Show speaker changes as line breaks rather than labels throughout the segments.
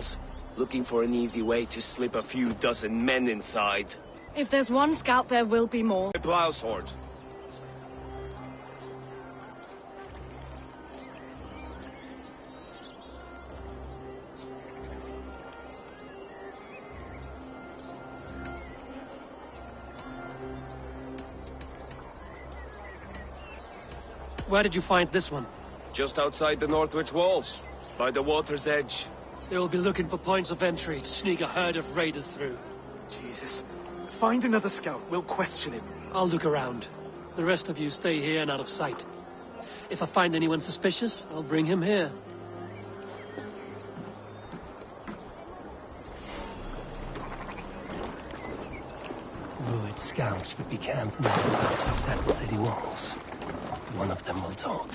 walls, looking for an easy way to slip a few dozen men inside.
If there's one scout, there will be more.
A plow sword.
Where did you find this one?
Just outside the Northwich walls, by the water's edge.
They'll be looking for points of entry to sneak a herd of raiders through.
Jesus. Find another scout. We'll question him.
I'll look around. The rest of you stay here and out of sight. If I find anyone suspicious, I'll bring him here.
Druid scouts would be camped nearabouts outside the city walls. One of them will talk.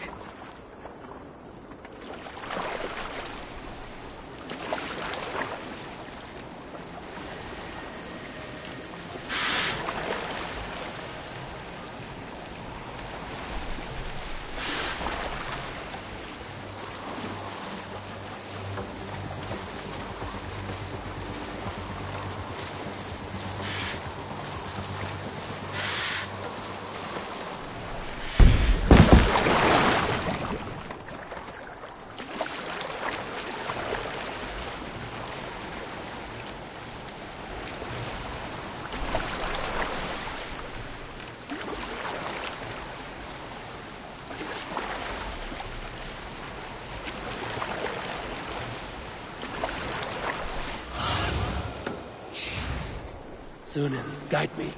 Zunin, guide me.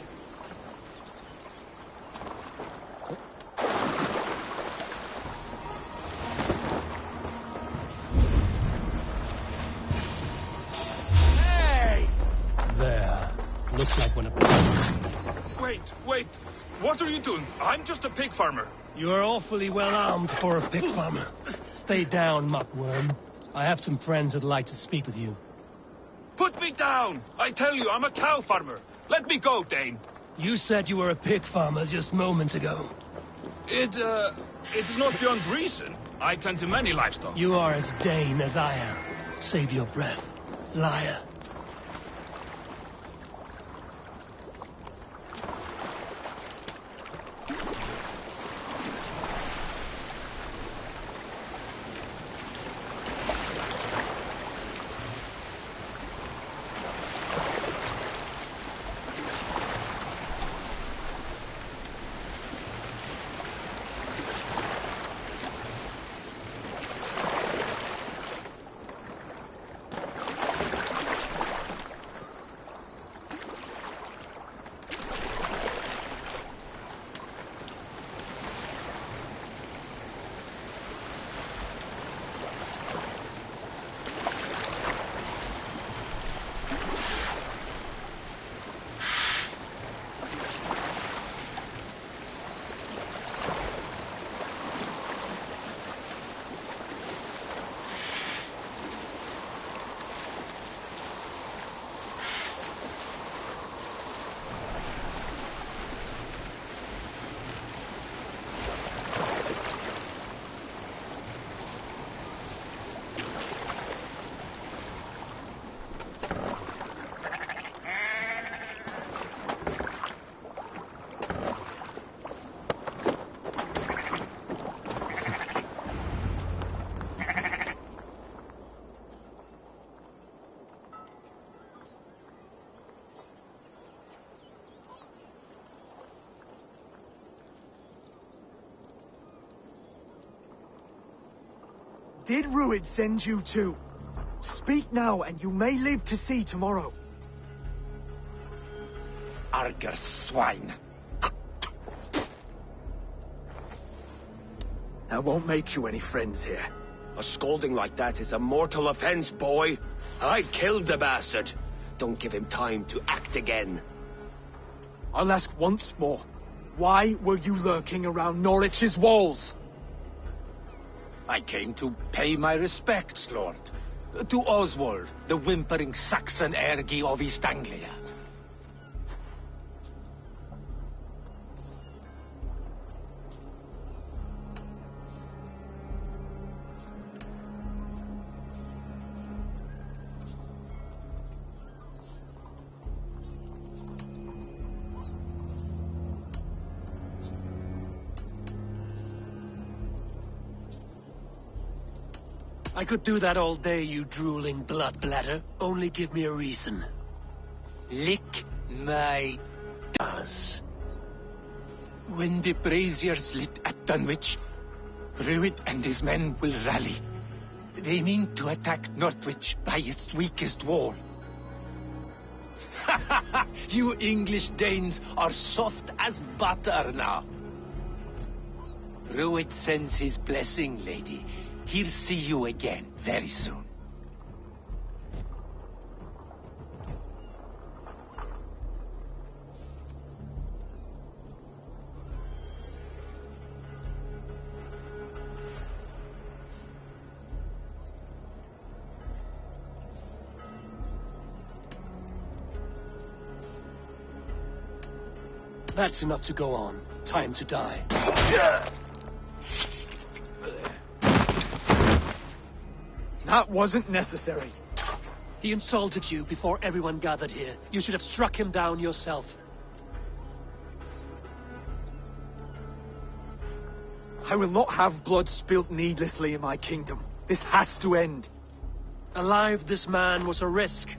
Hey!
There. Looks like one of them.
Wait. What are you doing? I'm just a pig farmer.
You are awfully well armed for a pig farmer. Stay down, muckworm. I have some friends who'd like to speak with you.
Put me down! I tell you, I'm a cow farmer. Let me go, Dane.
You said you were a pig farmer just moments ago.
It's not beyond reason. I tend to many livestock.
You are as Dane as I am. Save your breath, liar.
Did Ruid send you too? Speak now, and you may live to see tomorrow.
Arger swine.
That won't make you any friends here.
A scolding like that is a mortal offense, boy. I killed the bastard. Don't give him time to act again.
I'll ask once more. Why were you lurking around Norwich's walls?
I came to pay my respects, Lord. To Oswald, the whimpering Saxon ergi of East Anglia.
I could do that all day, you drooling blood bladder. Only give me a reason.
Lick my does. When the braziers lit at Dunwich, Rued and his men will rally. They mean to attack Northwich by its weakest wall. You English Danes are soft as butter now. Rued sends his blessing, lady. He'll see you again very soon.
That's enough to go on. Time to die.
That wasn't necessary.
He insulted you before everyone gathered here. You should have struck him down yourself.
I will not have blood spilt needlessly in my kingdom. This has to end.
Alive, this man was a risk.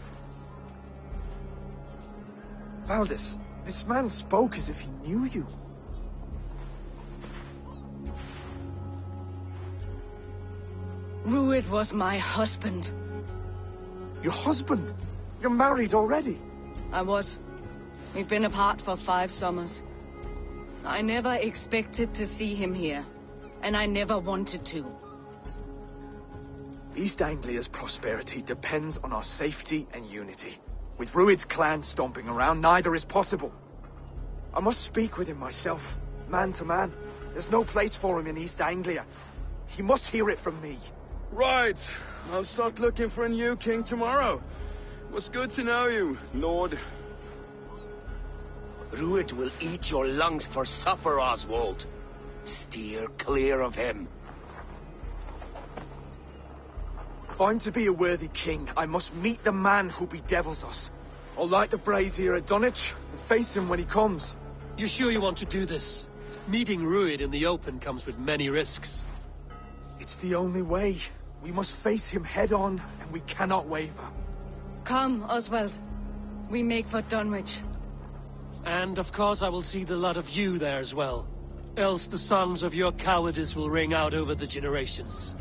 Valdis, this man spoke as if he knew you.
Rued was my husband.
Your husband? You're married already?
I was. We've been apart for 5 summers. I never expected to see him here. And I never wanted to.
East Anglia's prosperity depends on our safety and unity. With Rued's clan stomping around, neither is possible. I must speak with him myself, man to man. There's no place for him in East Anglia. He must hear it from me.
Right. I'll start looking for a new king tomorrow. It was good to know you, Lord.
Rued will eat your lungs for supper, Oswald. Steer clear of him.
If I'm to be a worthy king, I must meet the man who bedevils us. I'll light the brazier at Dunwich and face him when he comes.
You sure you want to do this? Meeting Rued in the open comes with many risks.
It's the only way. We must face him head on, and we cannot waver.
Come, Oswald. We make for Dunwich.
And of course I will see the lot of you there as well. Else the songs of your cowardice will ring out over the generations.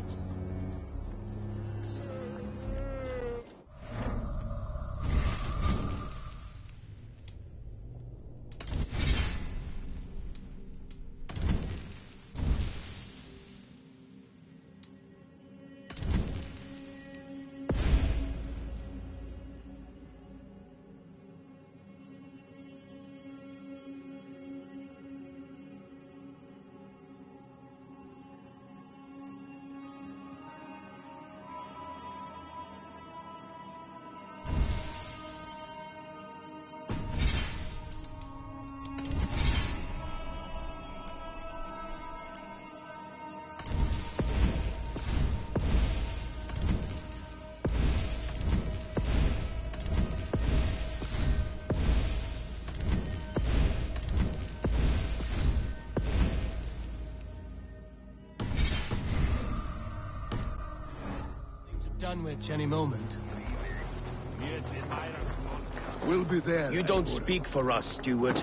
Dunwich any moment.
We'll be there.
You don't speak for us, steward.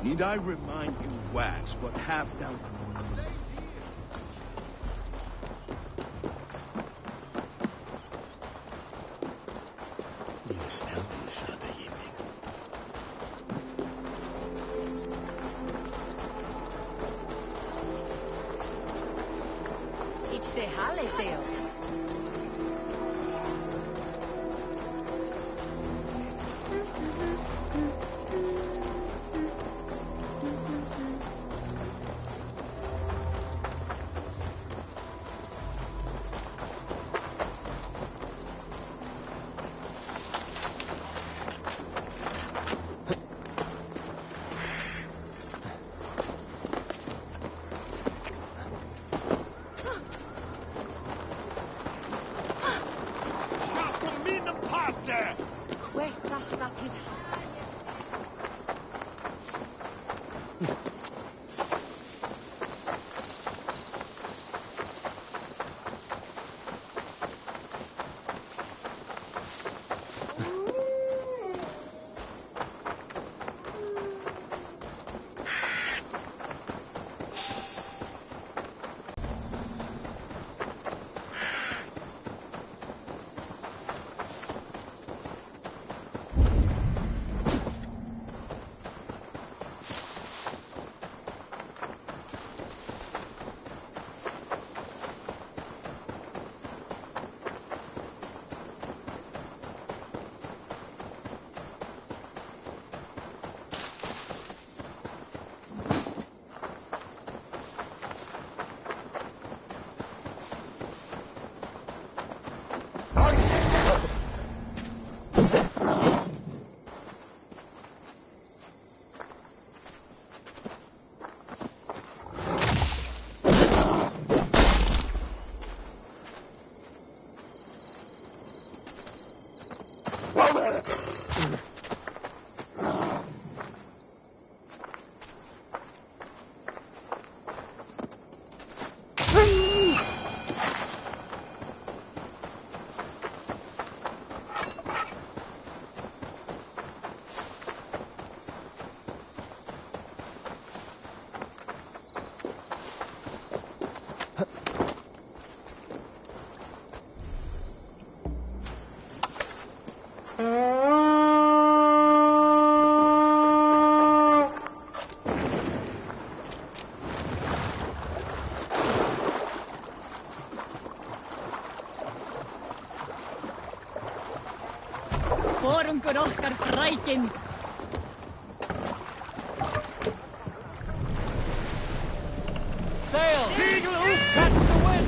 Need I remind you, Wax, what half down...
It's the Halle sale. Questa stupid. skin.
Sail! Catch the wind!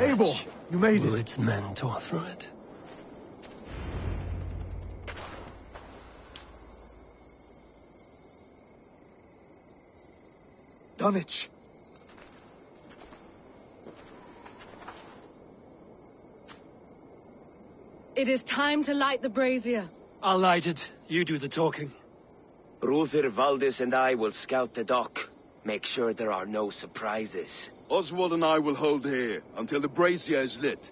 Abel, you made it.
Rued's men tore through it.
Dunwich.
It is time to light the brazier.
I'll light it. You do the talking.
Ruther, Valdis, and I will scout the dock. Make sure there are no surprises.
Oswald and I will hold here until the brazier is lit.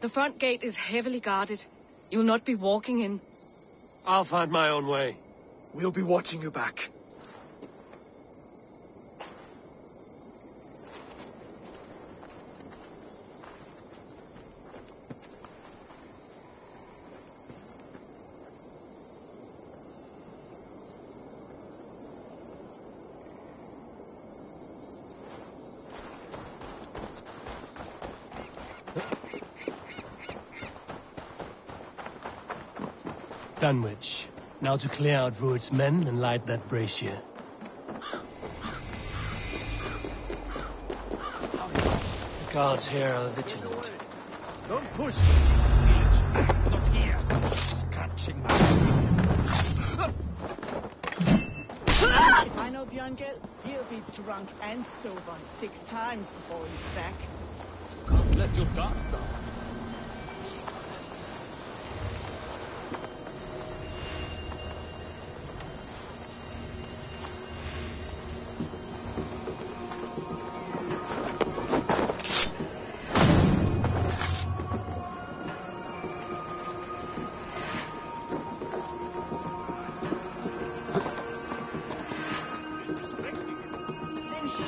The front gate is heavily guarded. You'll not be walking in.
I'll find my own way.
We'll be watching you back.
Dunwich. Now to clear out Rued's men and light that brazier.
The guards here are vigilant.
Don't push me. Look here. Catching
If I know Björngel, he'll be drunk and sober 6 times before he's back.
Can't let your guard down.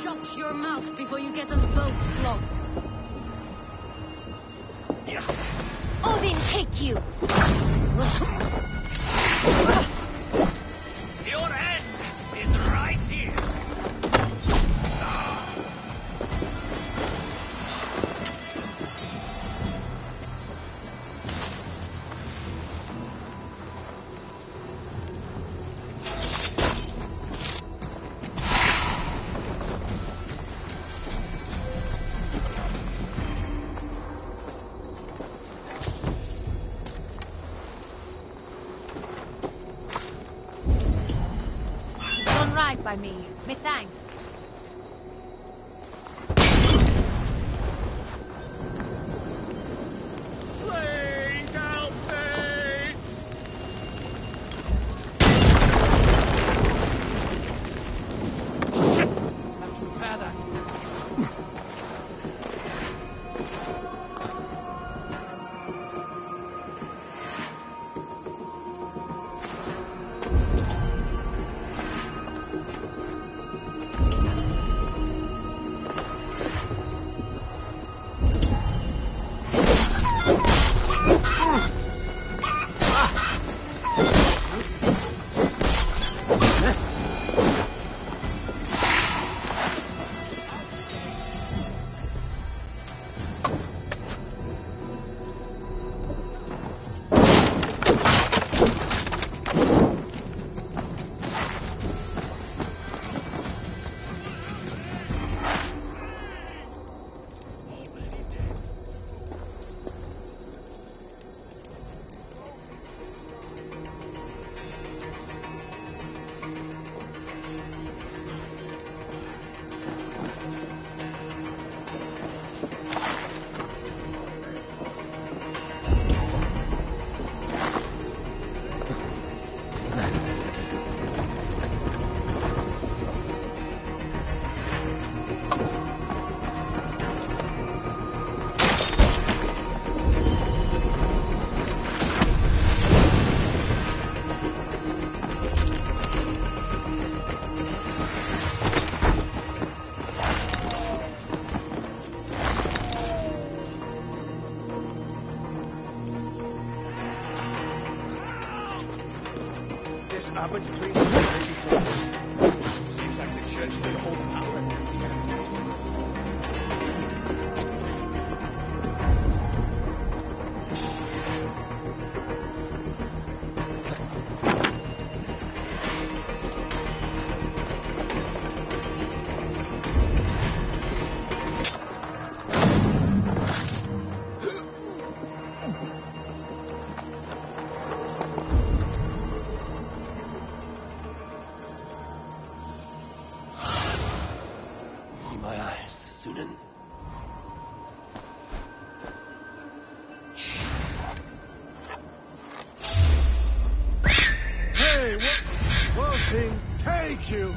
Shut your mouth before you get us both flogged.
Odin, take you!
Your end is right here.
Right by me. Me thanks.
Please help me!
Have to repair that.
Abbot's priest. Seems like the church could hold power.
Hey, what thing take you?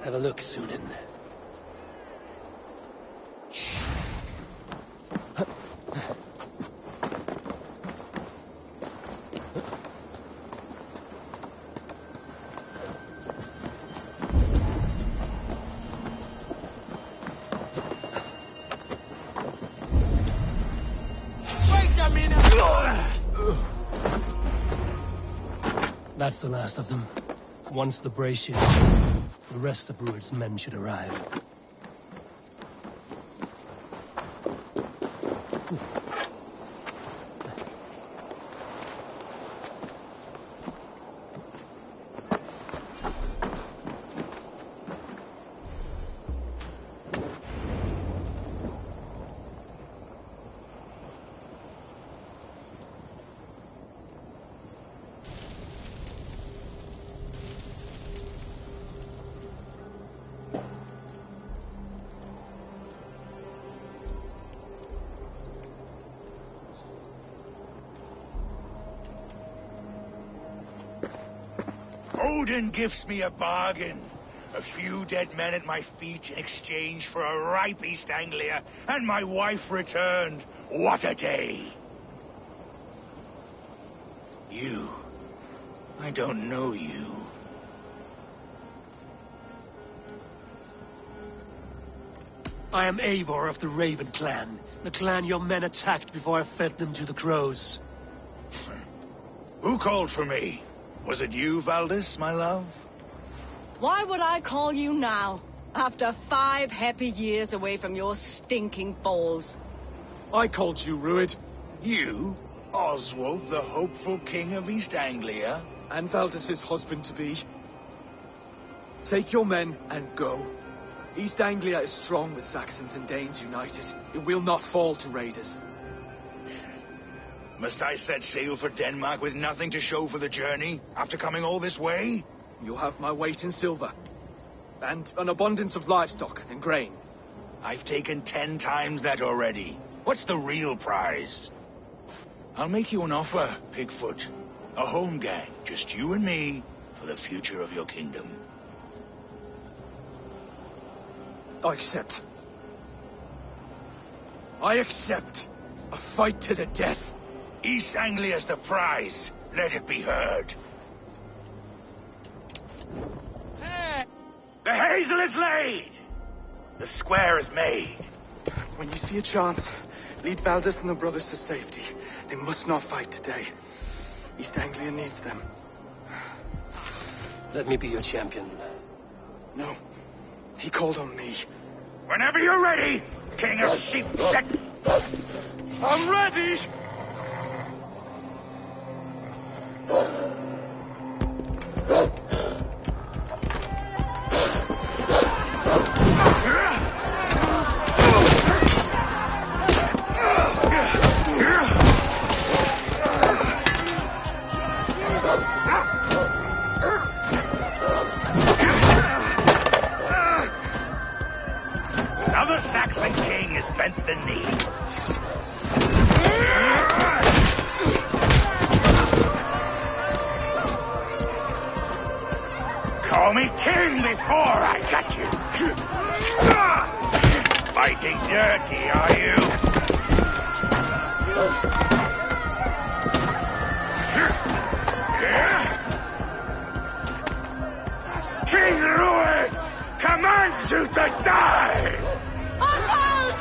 Have a look, Sunan. That's the last of them. Once the brace is, the rest of Rued's men should arrive.
Odin gives me a bargain. A few dead men at my feet in exchange for a ripe East Anglia, and my wife returned. What a day! You. I don't know you.
I am Eivor of the Raven clan, the clan your men attacked before I fed them to the crows.
Who called for me? Was it you, Valdis, my love?
Why would I call you now, after 5 happy years away from your stinking balls?
I called you, Rued.
You? Oswald, the hopeful king of East Anglia?
And Valdis's husband-to-be. Take your men and go. East Anglia is strong with Saxons and Danes united. It will not fall to raiders.
Must I set sail for Denmark with nothing to show for the journey, after coming all this way?
You'll have my weight in silver. And an abundance of livestock and grain.
I've taken 10 times that already. What's the real prize? I'll make you an offer, Pigfoot. A home gang, just you and me, for the future of your kingdom.
I accept. I accept. A fight to the death.
East Anglia's the prize. Let it be heard. Hey! The hazel is laid! The square is made.
When you see a chance, lead Valdis and the brothers to safety. They must not fight today. East Anglia needs them.
Let me be your champion.
No. He called on me.
Whenever you're ready, King of Sheepset.
I'm ready!
Now the Saxon king has bent the knee. Call me king before I got you. Fighting dirty, are you? King Rued commands you to die!
Oswald!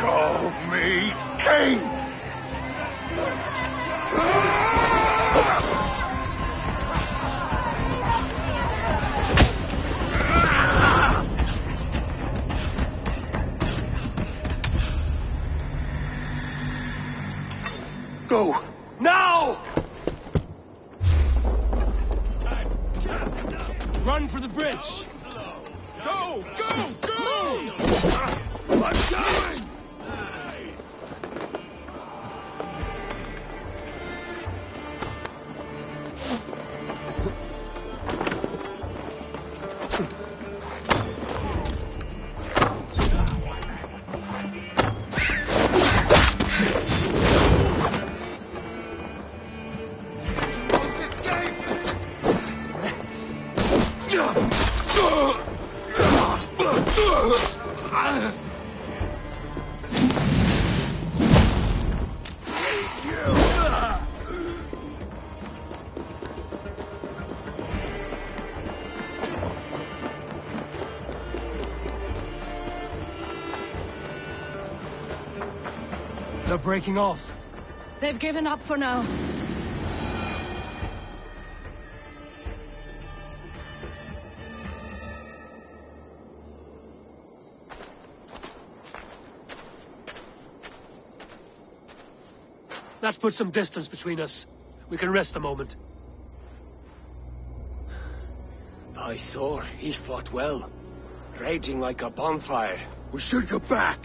Call me king!
Go! Now!
Run for the bridge!
Go! Go! Go! I'm going!
They're breaking off.
They've given up for now.
Let's put some distance between us. We can rest a moment.
By Thor, he fought well. Raging like a bonfire.
We should go back.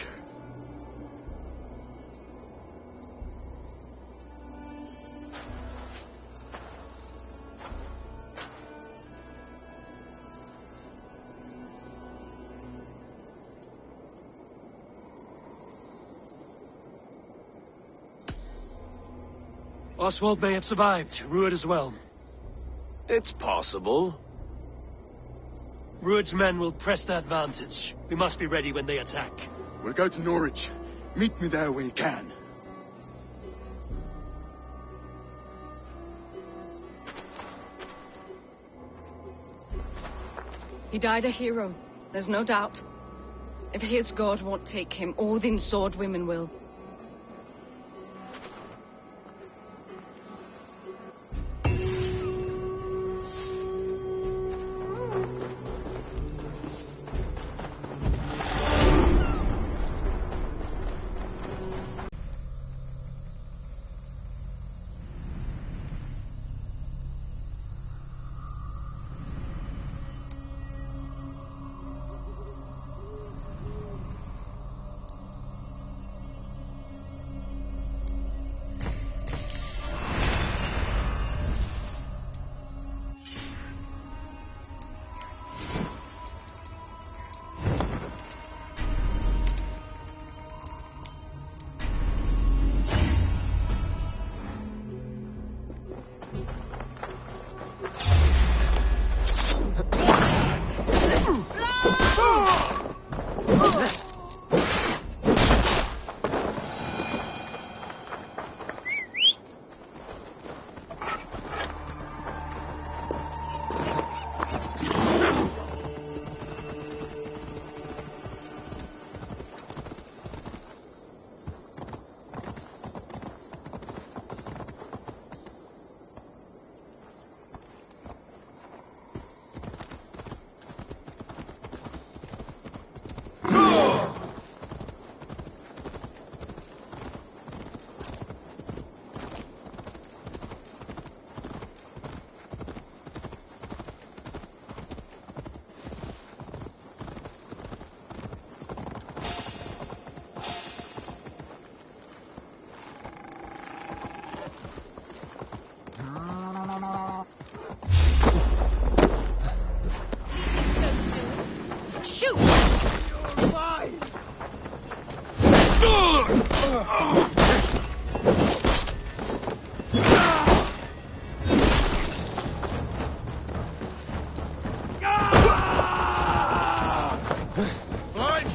Oswald may have survived. Rued as well.
It's possible.
Rued's men will press the advantage. We must be ready when they attack.
We'll go to Norwich. Meet me there when you can.
He died a hero. There's no doubt. If his god won't take him, Odin's sword women will.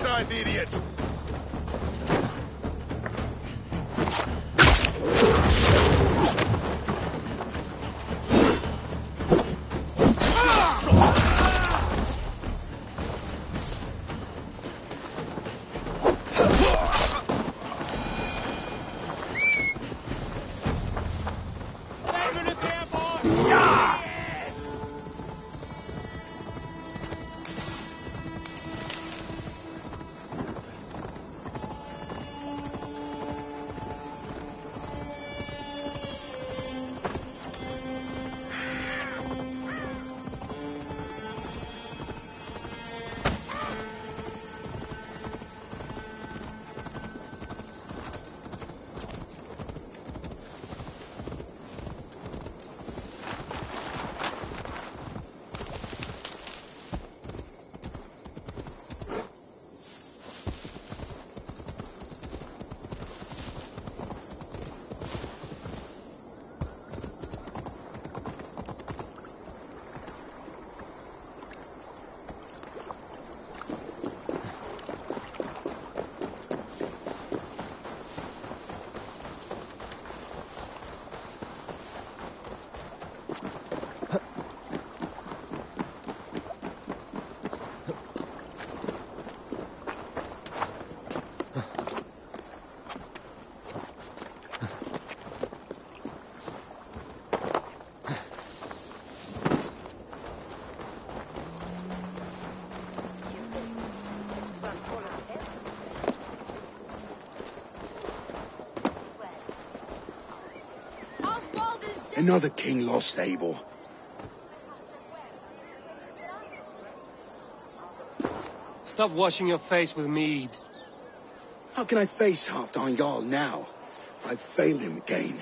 inside the idiot!
Another king lost, Abel.
Stop washing your face with mead.
How can I face Halfdan Jarl now? I've failed him again.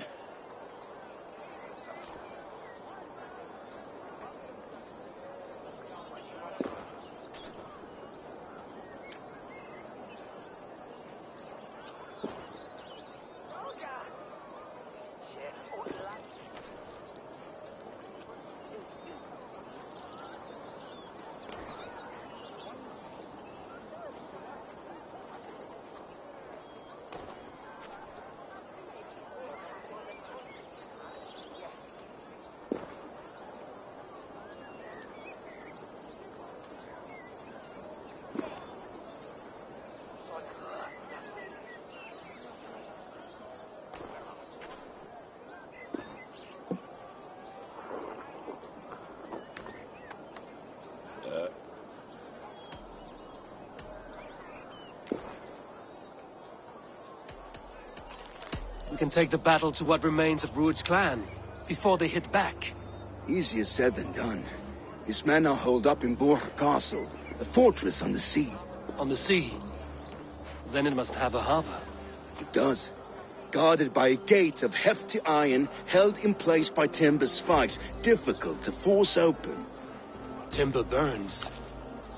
We can take the battle to what remains of Rued's clan, before they hit back.
Easier said than done. His men are holed up in Borg Castle, a fortress on the sea.
On the sea? Then it must have a harbor.
It does. Guarded by a gate of hefty iron, held in place by timber spikes, difficult to force open.
Timber burns.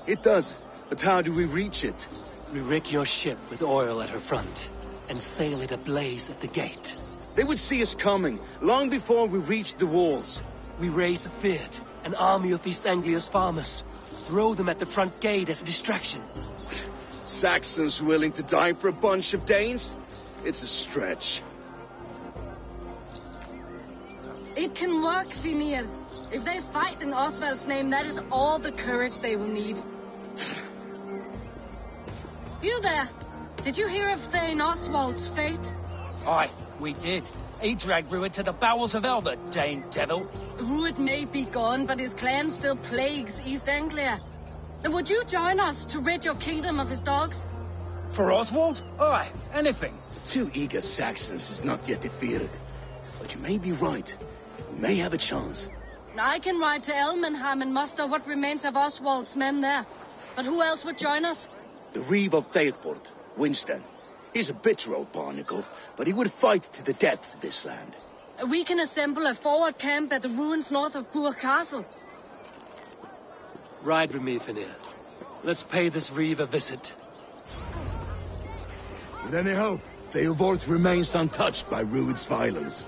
It does, but how do we reach it?
We rig your ship with oil at her front, and sail it ablaze at the gate.
They would see us coming, long before we reached the walls.
We raise a beard, an army of East Anglia's farmers. Throw them at the front gate as a distraction.
Saxons willing to die for a bunch of Danes? It's a stretch.
It can work, Finir. If they fight in Oswald's name, that is all the courage they will need. You there? Did you hear of Thane Oswald's fate?
Aye, we did. He dragged Rued to the bowels of hell, the Dane devil.
Rued may be gone, but his clan still plagues East Anglia. And would you join us to rid your kingdom of his dogs?
For Oswald? Aye, anything.
2 eager Saxons is not yet defeated. But you may be right. We may have a chance.
I can ride to Elmenham and muster what remains of Oswald's men there. But who else would join us?
The Reeve of Thaleford, Winston. He's a bitter old barnacle, but he would fight to the death for this land.
We can assemble a forward camp at the ruins north of Burg Castle.
Ride with me, Finir. Let's pay this Reeve a visit.
With any hope, Thaleford remains untouched by Rued's violence.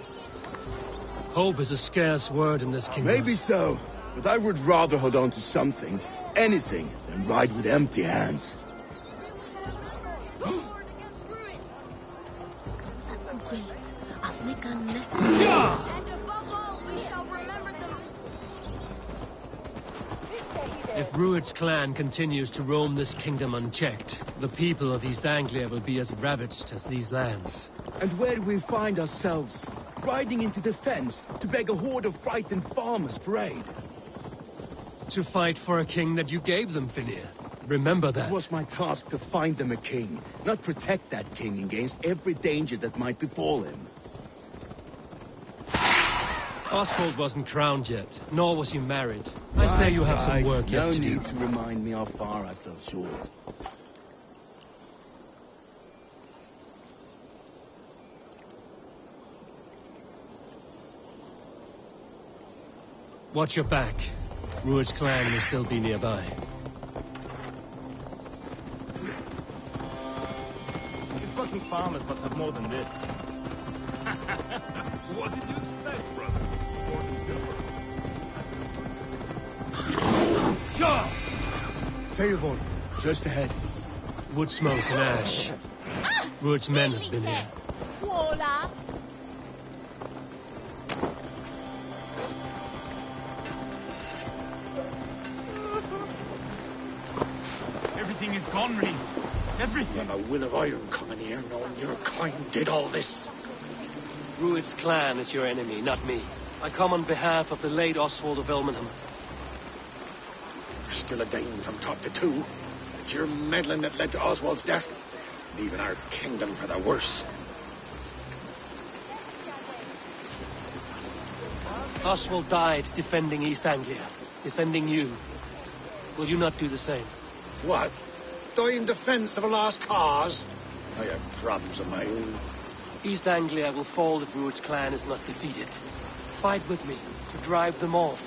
Hope is a scarce word in this kingdom.
Maybe so, but I would rather hold on to something, anything, than ride with empty hands.
And above all, we shall remember them.
If Rued's clan continues to roam this kingdom unchecked, the people of East Anglia will be as ravaged as these lands.
And where do we find ourselves? Riding into defense to beg a horde of frightened farmers for aid.
To fight for a king that you gave them, Finir. Remember that.
It was my task to find them a king, not protect that king against every danger that might befall him.
Oswald wasn't crowned yet, nor was he married. I say you have some work yet to do.
No need to remind me how far I fell short.
Watch your back. Rued's clan may still be nearby.
You fucking farmers must have more than this. What did you expect, brother?
Theobald, just ahead.
Wood smoke and ash. Rued's men have been here.
Voila.
Everything is gone, Reed. Everything.
A will of iron coming here, knowing your kind did all this.
Rued's clan is your enemy, not me. I come on behalf of the late Oswald of Elmenham.
You're still a Dane from top to two. It's your meddling that led to Oswald's death. Leaving our kingdom for the worse.
Oswald died defending East Anglia. Defending you. Will you not do the same?
What? Die in defense of a lost cause? I have problems of my own.
East Anglia will fall if Rued's clan is not defeated. Fight with me to drive them off.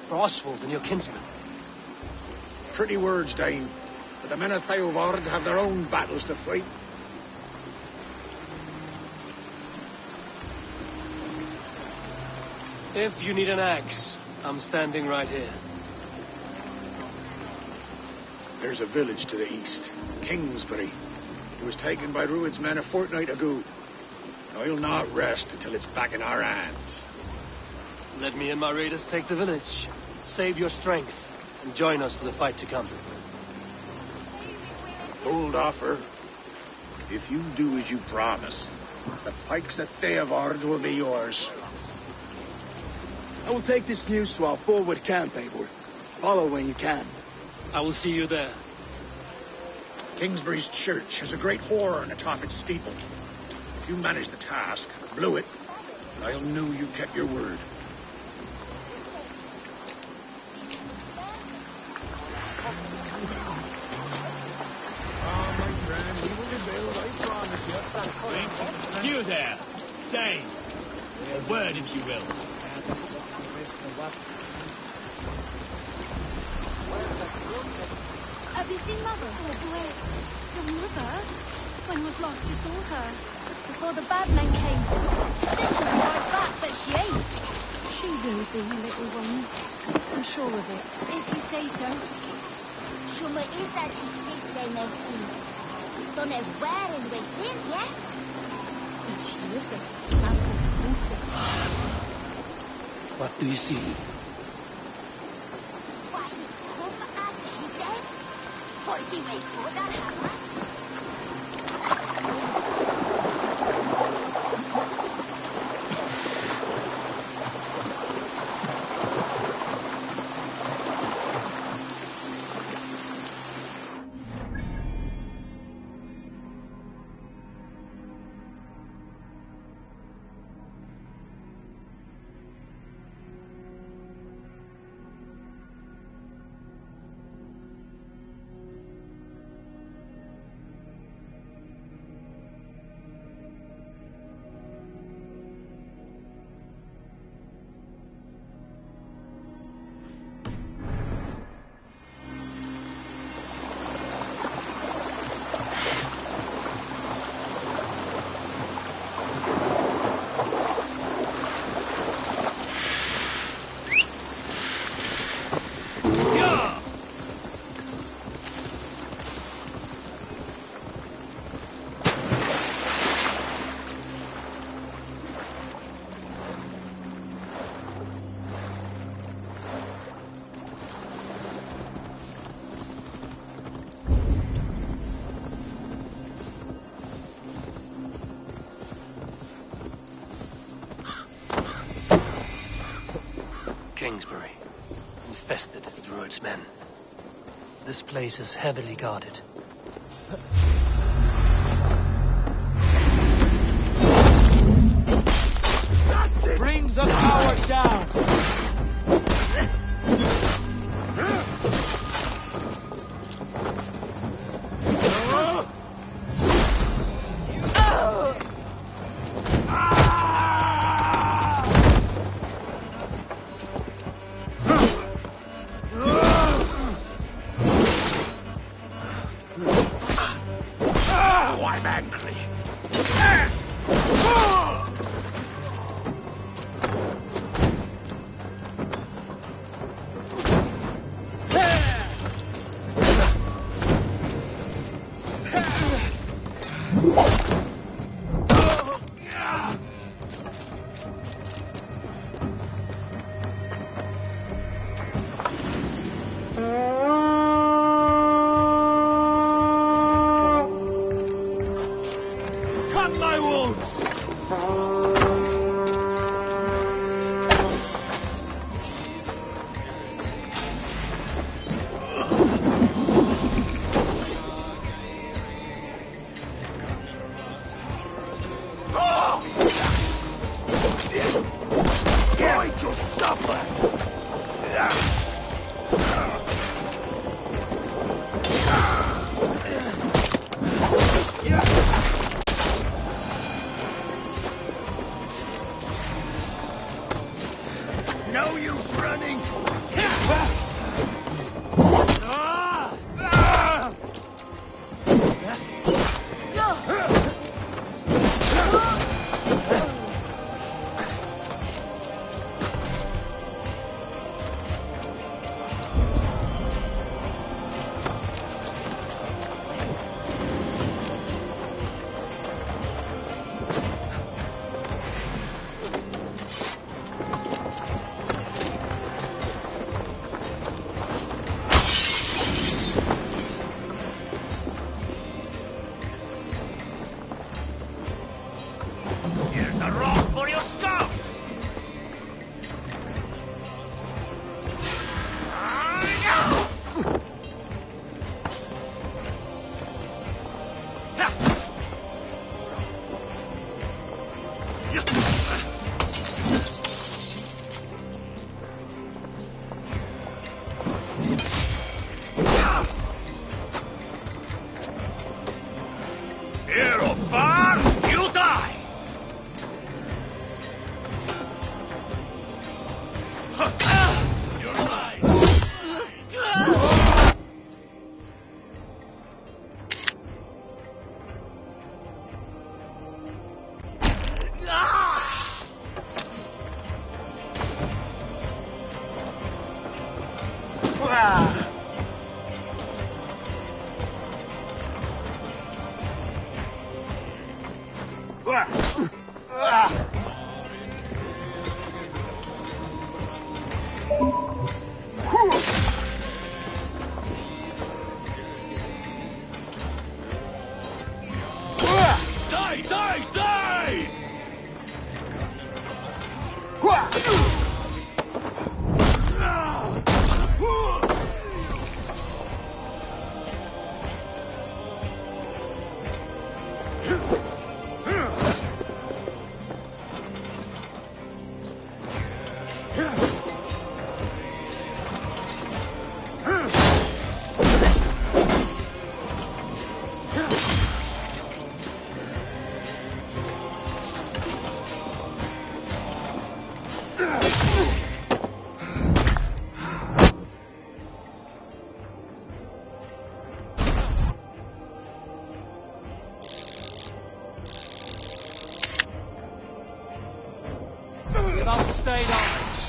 For Oswald and your kinsmen.
Pretty words, Dane. But the men of Theovard have their own battles to fight.
If you need an axe, I'm standing right here.
There's a village to the east, Kingsbury. It was taken by Rued's men a fortnight ago. I'll not rest until it's back in our hands.
Let me and my raiders take the village. Save your strength, and join us for the fight to come.
Bold offer. If you do as you promise, the pikes at Theovard will be yours.
I will take this news to our forward camp, Eivor. Follow when you can.
I will see you there.
Kingsbury's church has a great horn atop its steeple. If you managed the task, blew it, I'll know you kept your word.
You there, Dane. A word, if you will.
Have you seen Mother?
Oh, where? Your mother? When was last you saw her? Before the bad men came. Said she'd be right back, but she ain't. She will be, little one. I'm sure of it. If you say so.
Shumma is that she thinks they may see. Don't know where in the wind, yeah?
But she is it.
What do you see?
Why, come at he then? For he may go that hammer.
infested with Druid's men. This place is heavily guarded.
Bring the tower down!
I'm angry.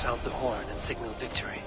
Sound the horn and signal victory.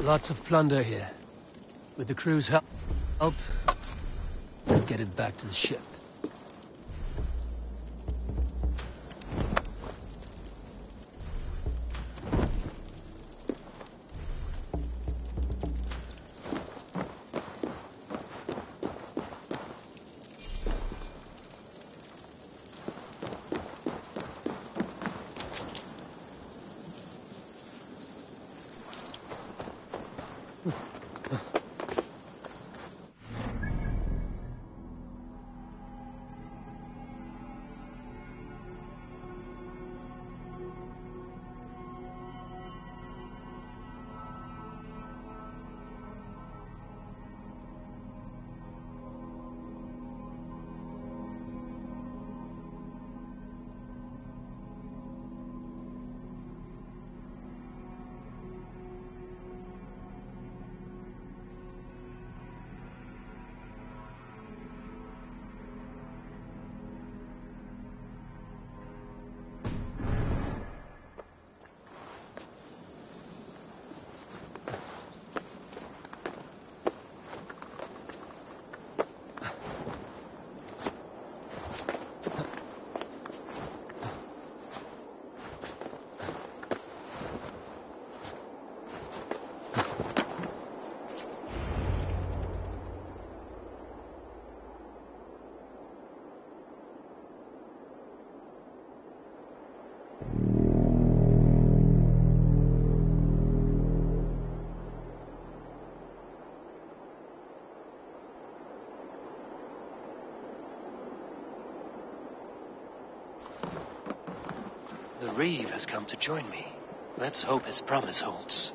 Lots of plunder here. With the crew's help, we'll get it back to the ship. The Reeve has come to join me. Let's hope his promise holds.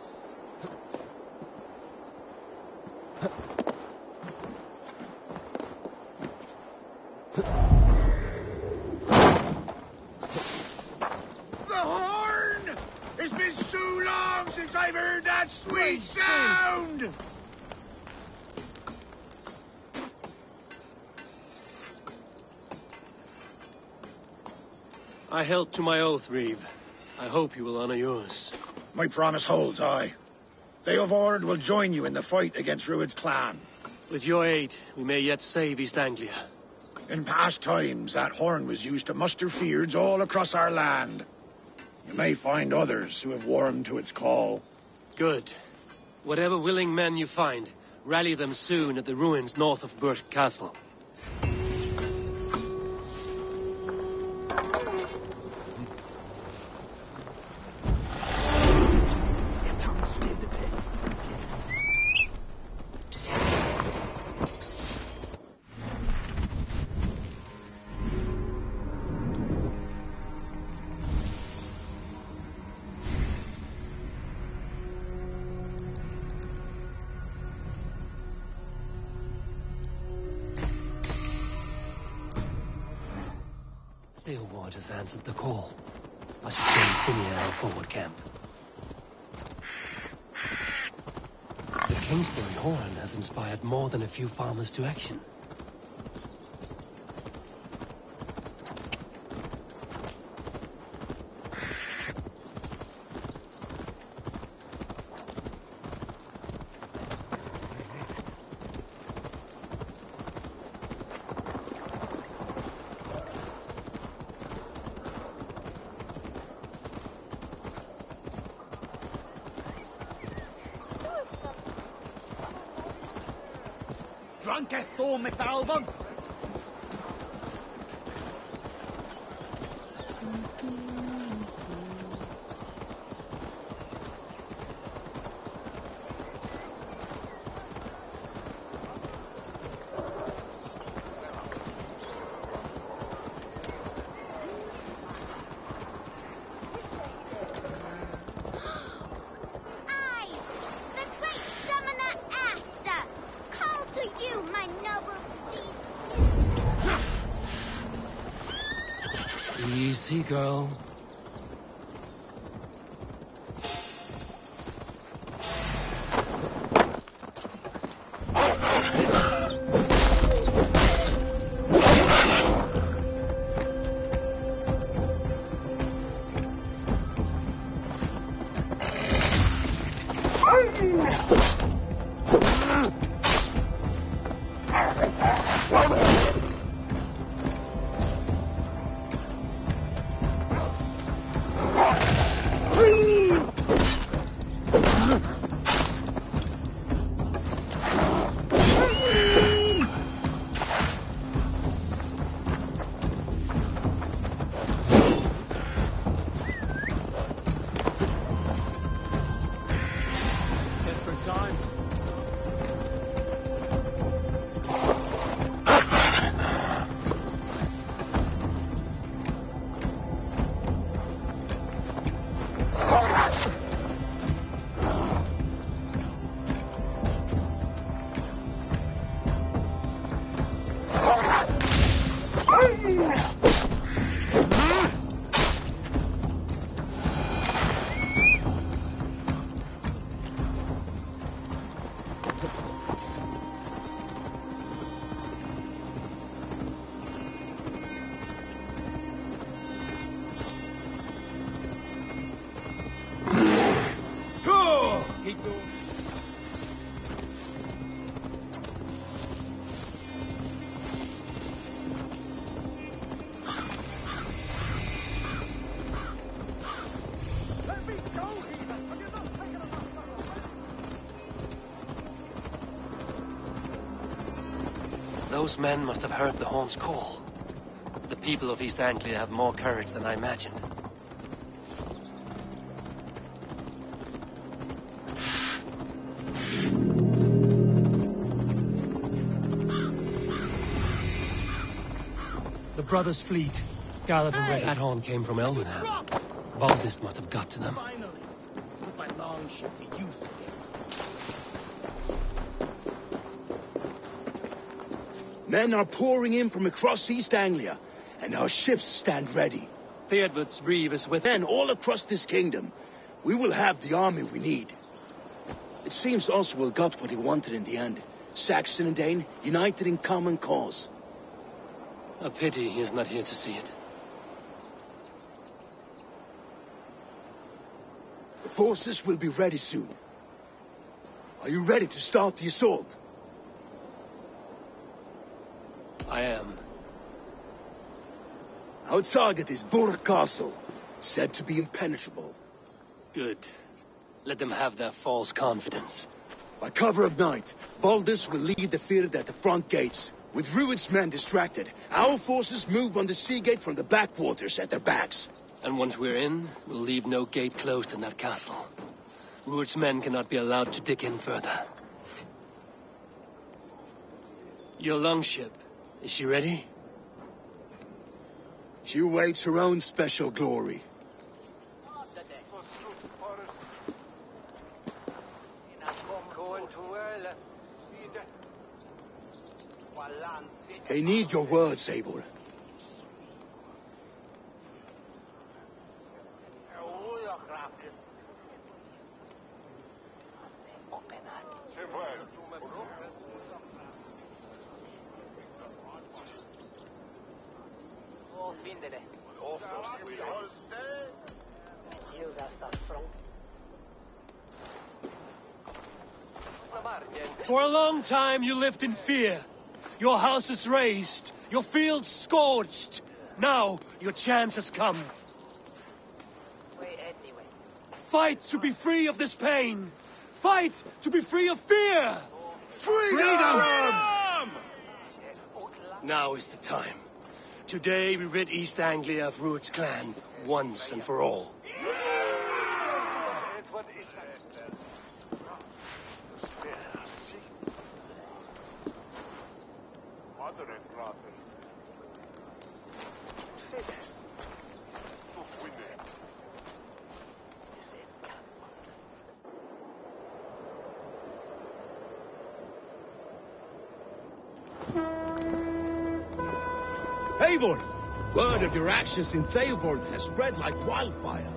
The horn! It's been so long since I've heard that sweet sound!
I held to my oath, Reeve. I hope you will honor yours.
My promise holds, aye. They of Ord will join you in the fight against Rued's clan.
With your aid, we may yet save East Anglia.
In past times, that horn was used to muster fyrds all across our land. You may find others who have warmed to its call.
Good. Whatever willing men you find, rally them soon at the ruins north of Burt Castle.
Beoward has answered the call. I should join Finia in forward camp. The Kingsbury horn has inspired more than a few farmers to action.
Drunketh Thor McAlvon.
Easy, girl. Those men must have heard the horn's call. The people of East Anglia have more courage than I imagined. The brothers' fleet gathered in That horn came from Eldenham. Valdis must have got to them.
Finally, put my longship to use again.
Men are pouring in from across East Anglia, and our ships stand ready.
Theodward's reeve is with
men all across this kingdom. We will have the army we need. It seems Oswald got what he wanted in the end. Saxon and Dane united in common cause.
A pity he is not here to see it.
The forces will be ready soon. Are you ready to start the assault?
I am.
Our target is Burr Castle, said to be impenetrable.
Good. Let them have their false confidence.
By cover of night, Valdis will lead the field at the front gates. With Rued's men distracted, our forces move on the sea gate from the backwaters at their backs.
And once we're in, we'll leave no gate closed in that castle. Rued's men cannot be allowed to dig in further. Your longship, is she ready?
She awaits her own special glory. They need your words, Eivor.
For a long time you lived in fear. Your house is razed, your fields scorched. Now your chance has come. Fight to be free of this pain. Fight to be free of fear.
Freedom!
Now is the time. Today we rid East Anglia of Rued's clan once and for all.
Eivor! Word of your actions in Theoborn has spread like wildfire.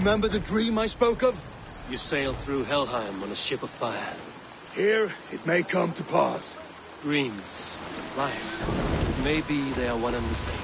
remember the dream I spoke of?
You sailed through Helheim on a ship of fire.
Here, it may come to pass.
Dreams, life, maybe they are one and the same.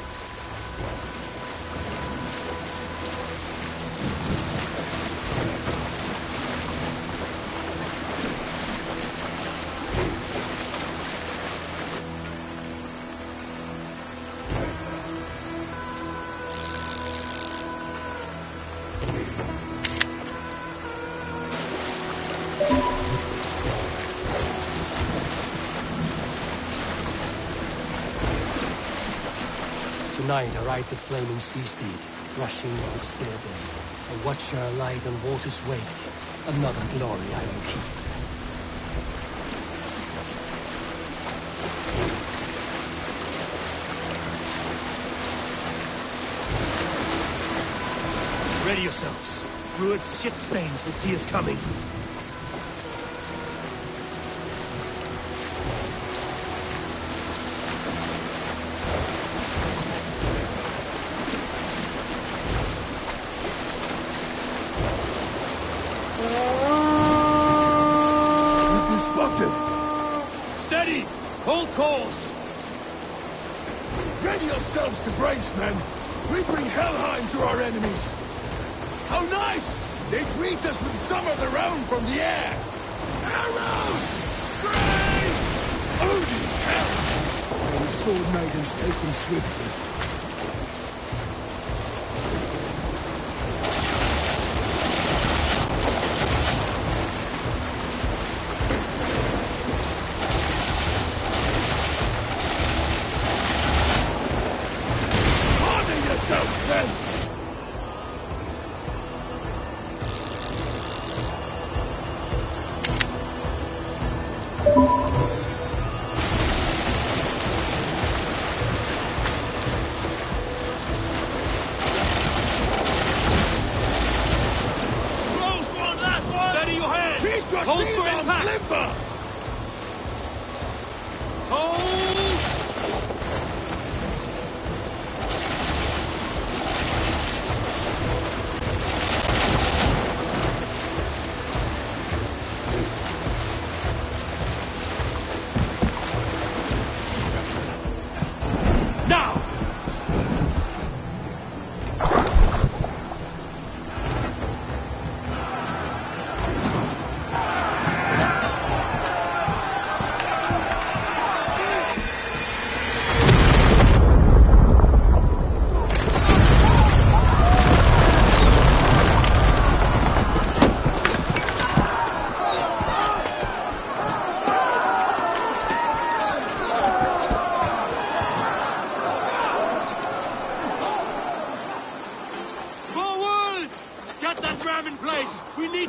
Tonight I ride the flaming sea steed, rushing with the spear day. A watcher light on water's wake, another glory I will keep. Ready yourselves. Rued's shit stains will see us coming. Hold course!
Ready yourselves to brace, men! We bring Helheim to our enemies! How nice! They greet us with some of their own from the air! Arrows! Great! Odin's hell! May the sword maidens take them swiftly.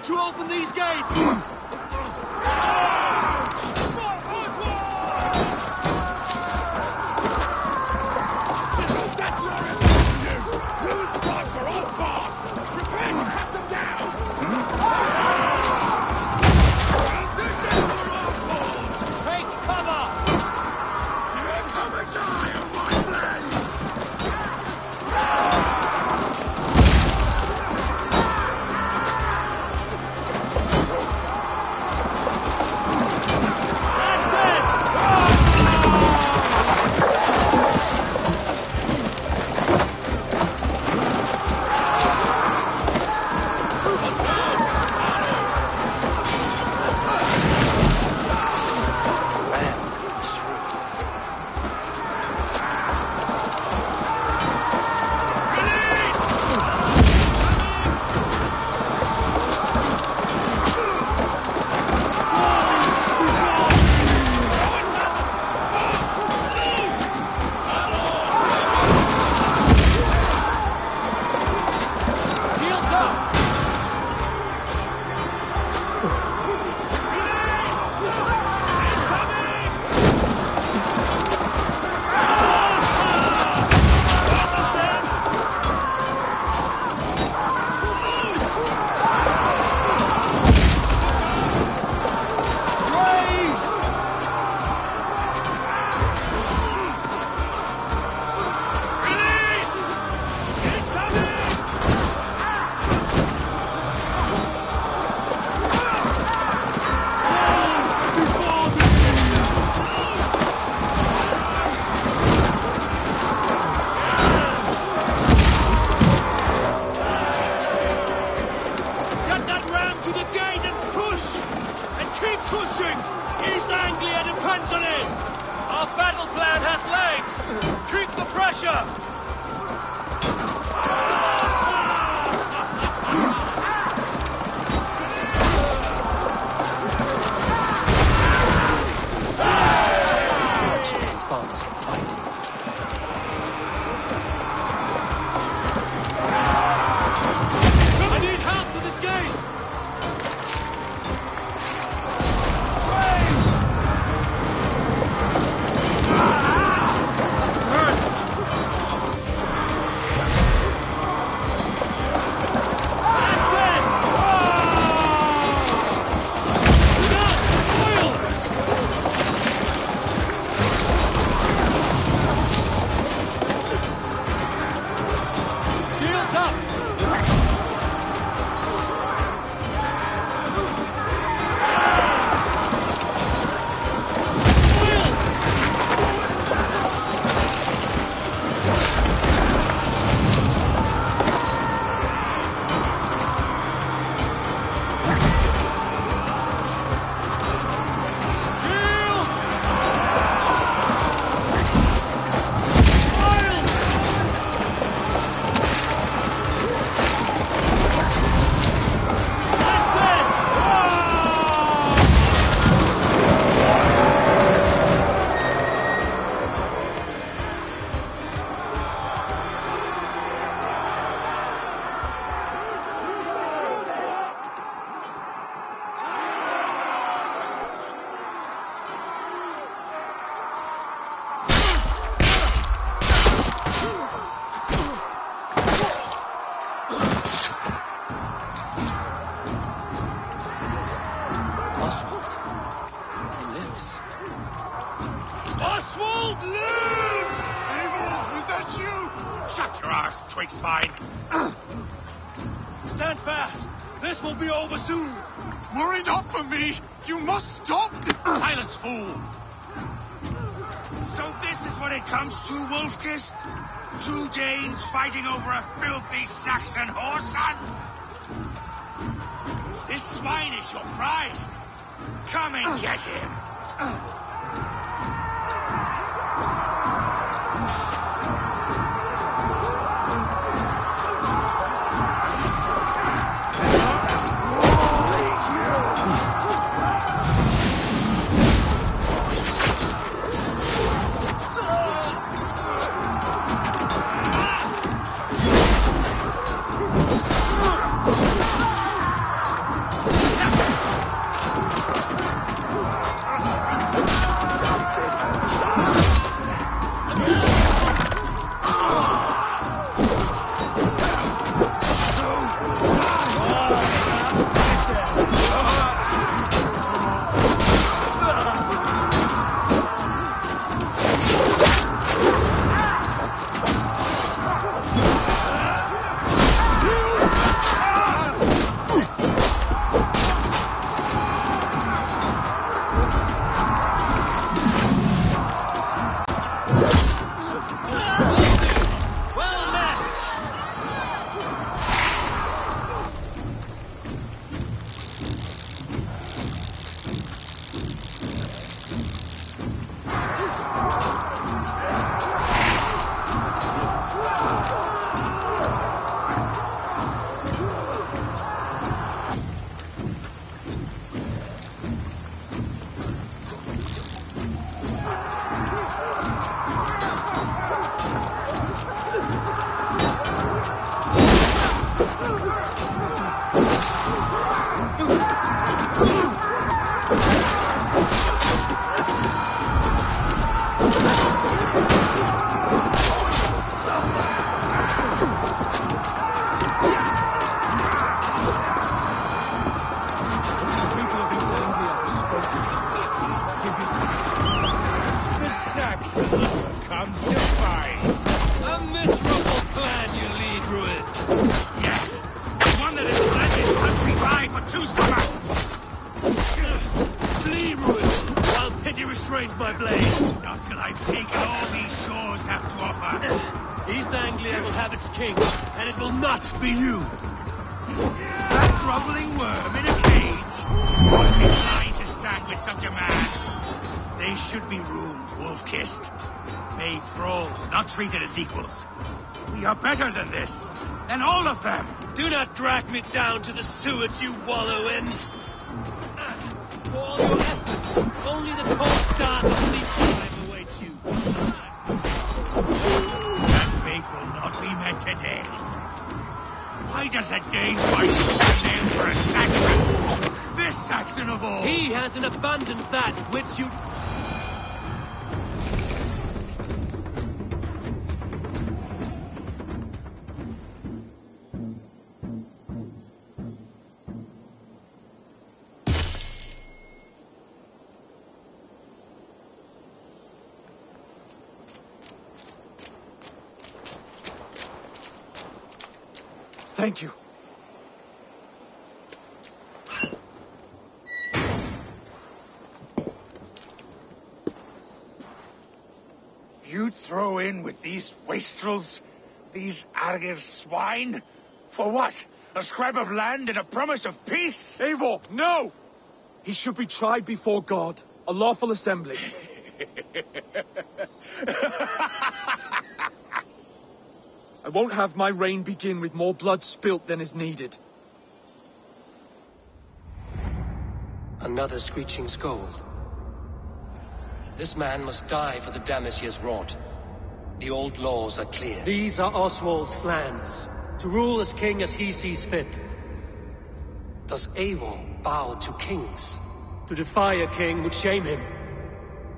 To open these gates!
betwixt mine.
Stand fast! This will be over soon!
Were it not for me, you must stop!
Silence, fool!
So this is what it comes to, Wolfkist? 2 Danes fighting over a filthy Saxon whoreson? This swine is your prize. Come and get him. Treated as equals. We are better than this. Than all of them.
Do not drag me down to the sewage you wallow in. For all your efforts, only the cold dark of sleep time awaits you.
That fate will not be met today. Why does a Dane fight stand for a Saxon? This Saxon of all.
He hasn't abandoned that which you...
Thank you.
You throw in with these wastrels, these Argir swine? For what? A scrap of land and a promise of peace?
Eivor, no! He should be tried before God, a lawful assembly. I won't have my reign begin with more blood spilt than is needed.
Another screeching scold. This man must die for the damage he has wrought. The old laws are clear.
These are Oswald's lands, to rule as king as he sees fit.
Does Eivor bow to kings?
To defy a king would shame him.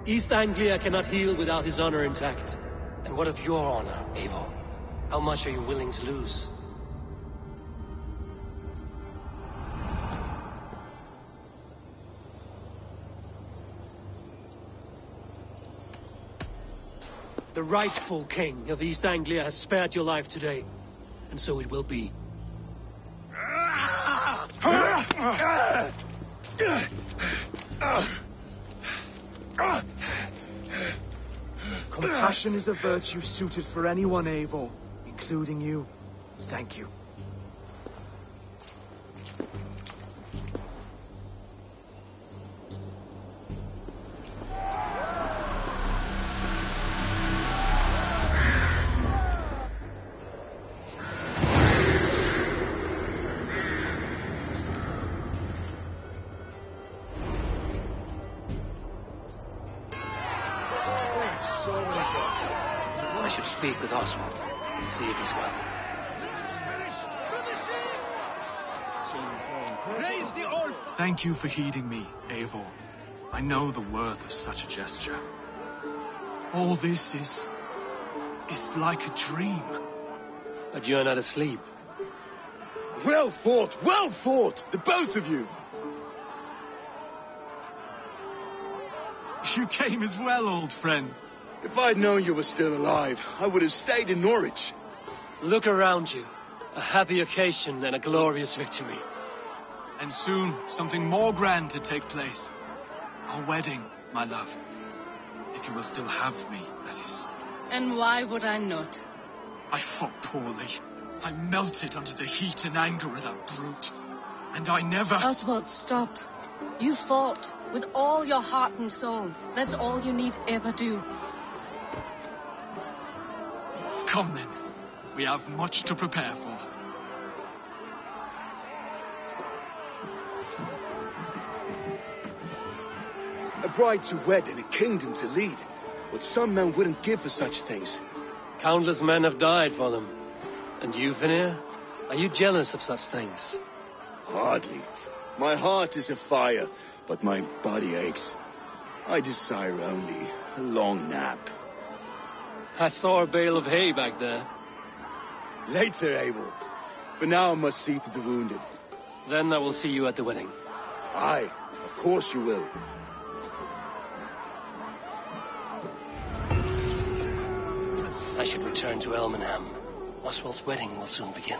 East Anglia cannot heal without his honor intact.
And what of your honor, Eivor? How much are you willing to lose?
The rightful king of East Anglia has spared your life today.
and so it will be.
Compassion is a virtue suited for anyone, Eivor, including you. Thank you.
I should speak with Oswald and see if he's well.
Thank you for heeding me, Eivor. I know the worth of such a gesture. All this is like a dream.
But you're not asleep.
Well fought, the both of you.
You came as well, old friend.
If I'd known you were still alive, I would have stayed in Norwich.
Look around you. A happy occasion and a glorious victory.
And soon, something more grand to take place. Our wedding, my love. If you will still have me, that is.
And why would I not?
I fought poorly. I melted under the heat and anger of that brute. And I never...
Oswald, stop. You fought with all your heart and soul. That's all you need ever do.
Come then. We have much to prepare for.
A bride to wed and a kingdom to lead. What some men wouldn't give for such things.
Countless men have died for them. And you, Vinir? Are you jealous of such things?
Hardly. My heart is afire, but my body aches. I desire only a long nap.
I saw a bale of hay back there.
Later, Eivor. For now I must see to the wounded.
Then I will see you at the wedding.
Aye, of course you will.
I should return to Elmenham. Oswald's wedding will soon begin.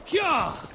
Hyah!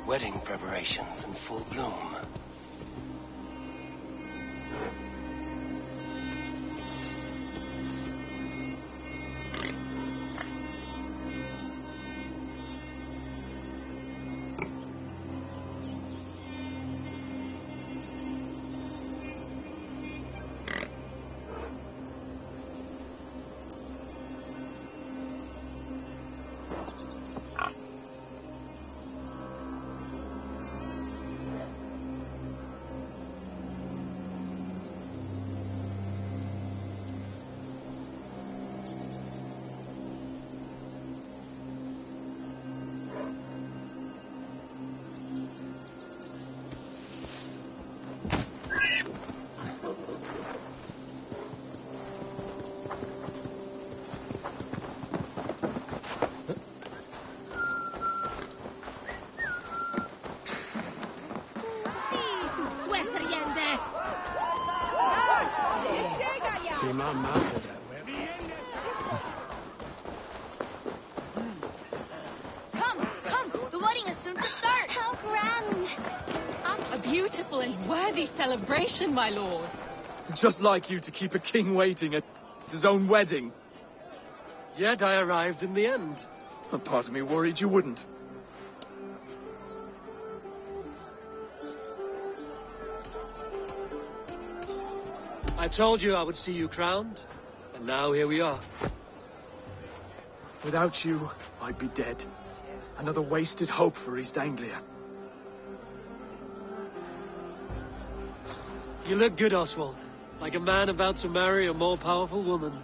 Wedding preparations in full bloom.
Come, the wedding is soon to start. How grand.
A beautiful and worthy celebration, my lord.
Just like you to keep a king waiting at his own wedding.
Yet I arrived in the end.
A part of me worried you wouldn't.
I told you I would see you crowned, and now here we are.
Without you, I'd be dead. Another wasted hope for East Anglia.
You look good, Oswald. Like a man about to marry a more powerful woman.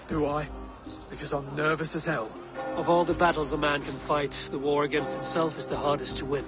Do I? Because I'm nervous as hell.
Of all the battles a man can fight, the war against himself is the hardest to win.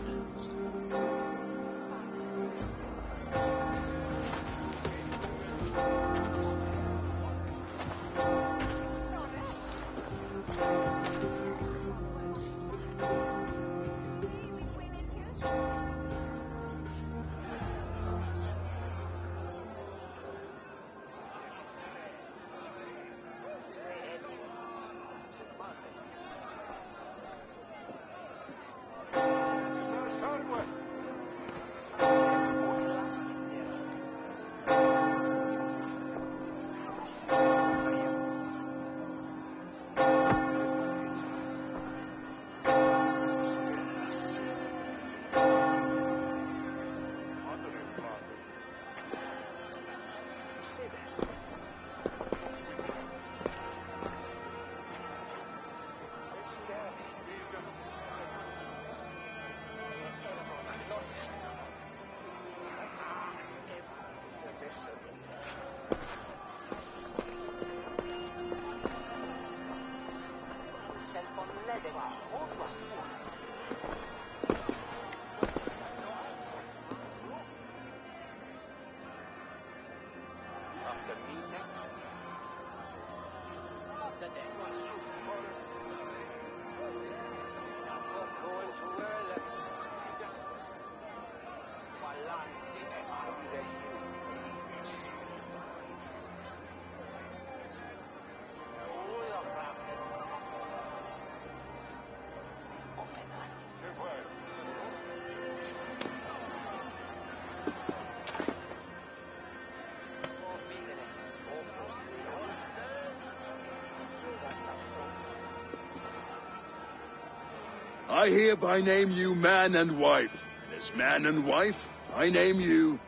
I hereby name you man and wife. And as man and wife, I name you...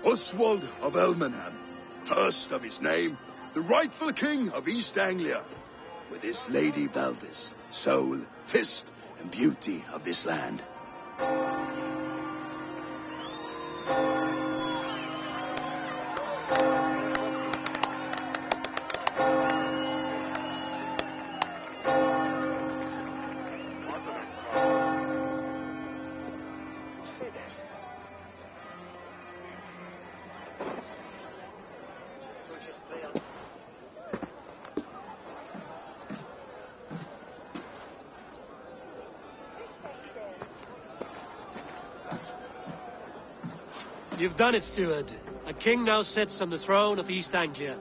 Oswald of Elmenham, first of his name, the rightful king of East Anglia, for this Lady Valdis, soul, fist, and beauty of this land.
You've done it, steward. A king now sits on the throne of East Anglia.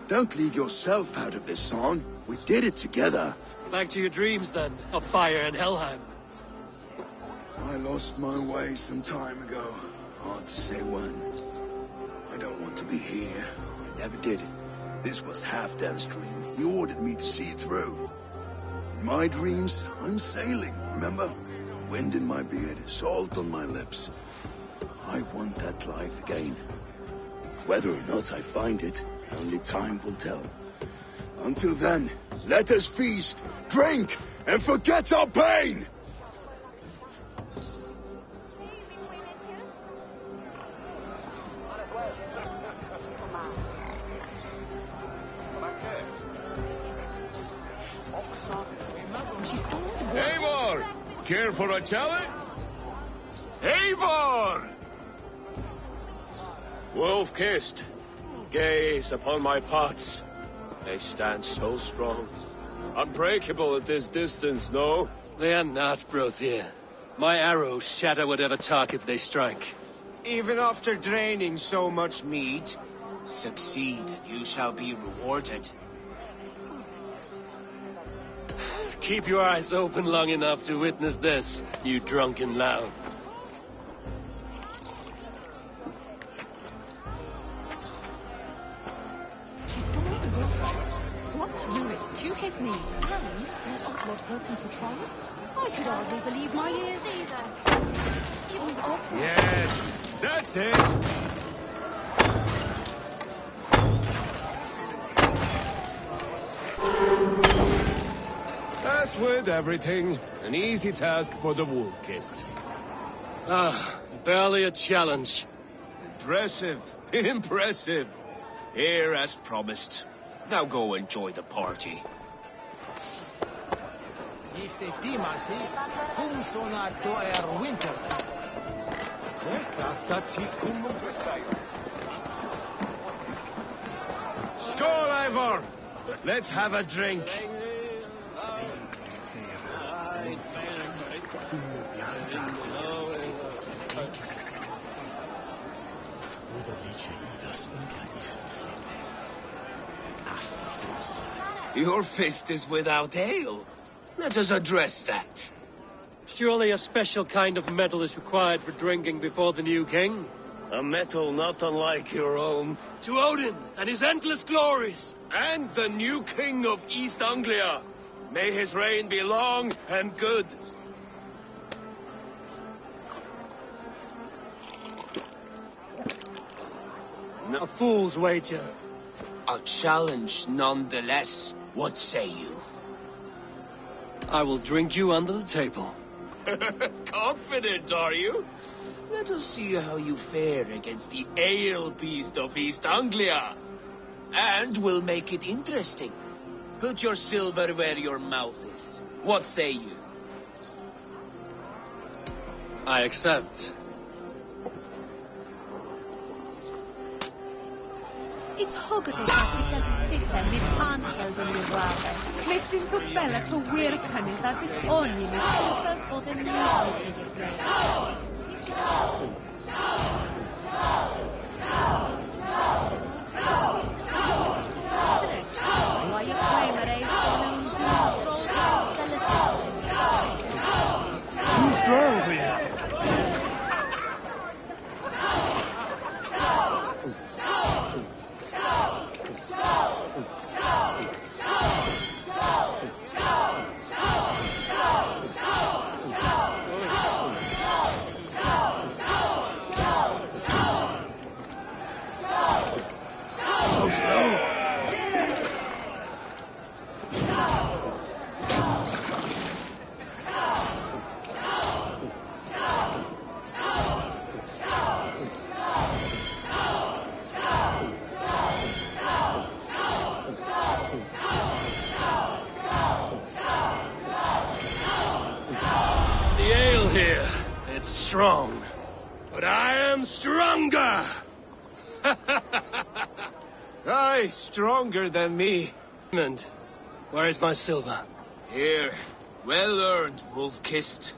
Don't leave yourself out of this song. We did it together.
Back to your dreams, then, of fire and Helheim.
I lost my way some time ago. Hard to say when. I don't want to be here. I never did. This was Halfdan's dream. He ordered me to see it through. In my dreams, I'm sailing, remember? Wind in my beard, salt on my lips. I want that life again. Whether or not I find it, only time will tell. Until then, let us feast, drink, and forget our pain!
Eivor! Care for a challenge? Eivor! Wolf-kissed, gaze upon my pots. They stand so strong. Unbreakable at this distance, no?
They are not, Brothier. My arrows shatter whatever target they strike.
Even after draining so much meat, succeed and you shall be rewarded.
Keep your eyes open long enough to witness this, you drunken lout.
To his knees, and let Oswald open for trials? I could hardly believe my ears either. It was Oswald.
Yes, that's it. As with everything, an easy task for the wolf-kissed.
Ah, barely a challenge.
Impressive, impressive. Here as promised. Now go enjoy the party.
Skål, Eivor! Let's have a drink.
Your fist is without ale. Let us address that.
Surely a special kind of metal is required for drinking before the new king?
A metal not unlike your own.
To Odin and his endless glories.
And the new king of East Anglia. May his reign be long and good.
A fool's wager.
A challenge nonetheless. What say you?
I will drink you under the table.
Confident, are you? Let us see how you fare against the ale beast of East Anglia. And we'll make it interesting. Put your silver where your mouth is. What say you?
I accept.
It's Hoggaday that which has this anheld in the water. Mestin to bella to wear cunning that it's only the silver for the why you claim
Too strong for you.
strong, but I am stronger!
Aye, stronger than me.
And where is my silver?
Here. Well earned, wolf-kissed.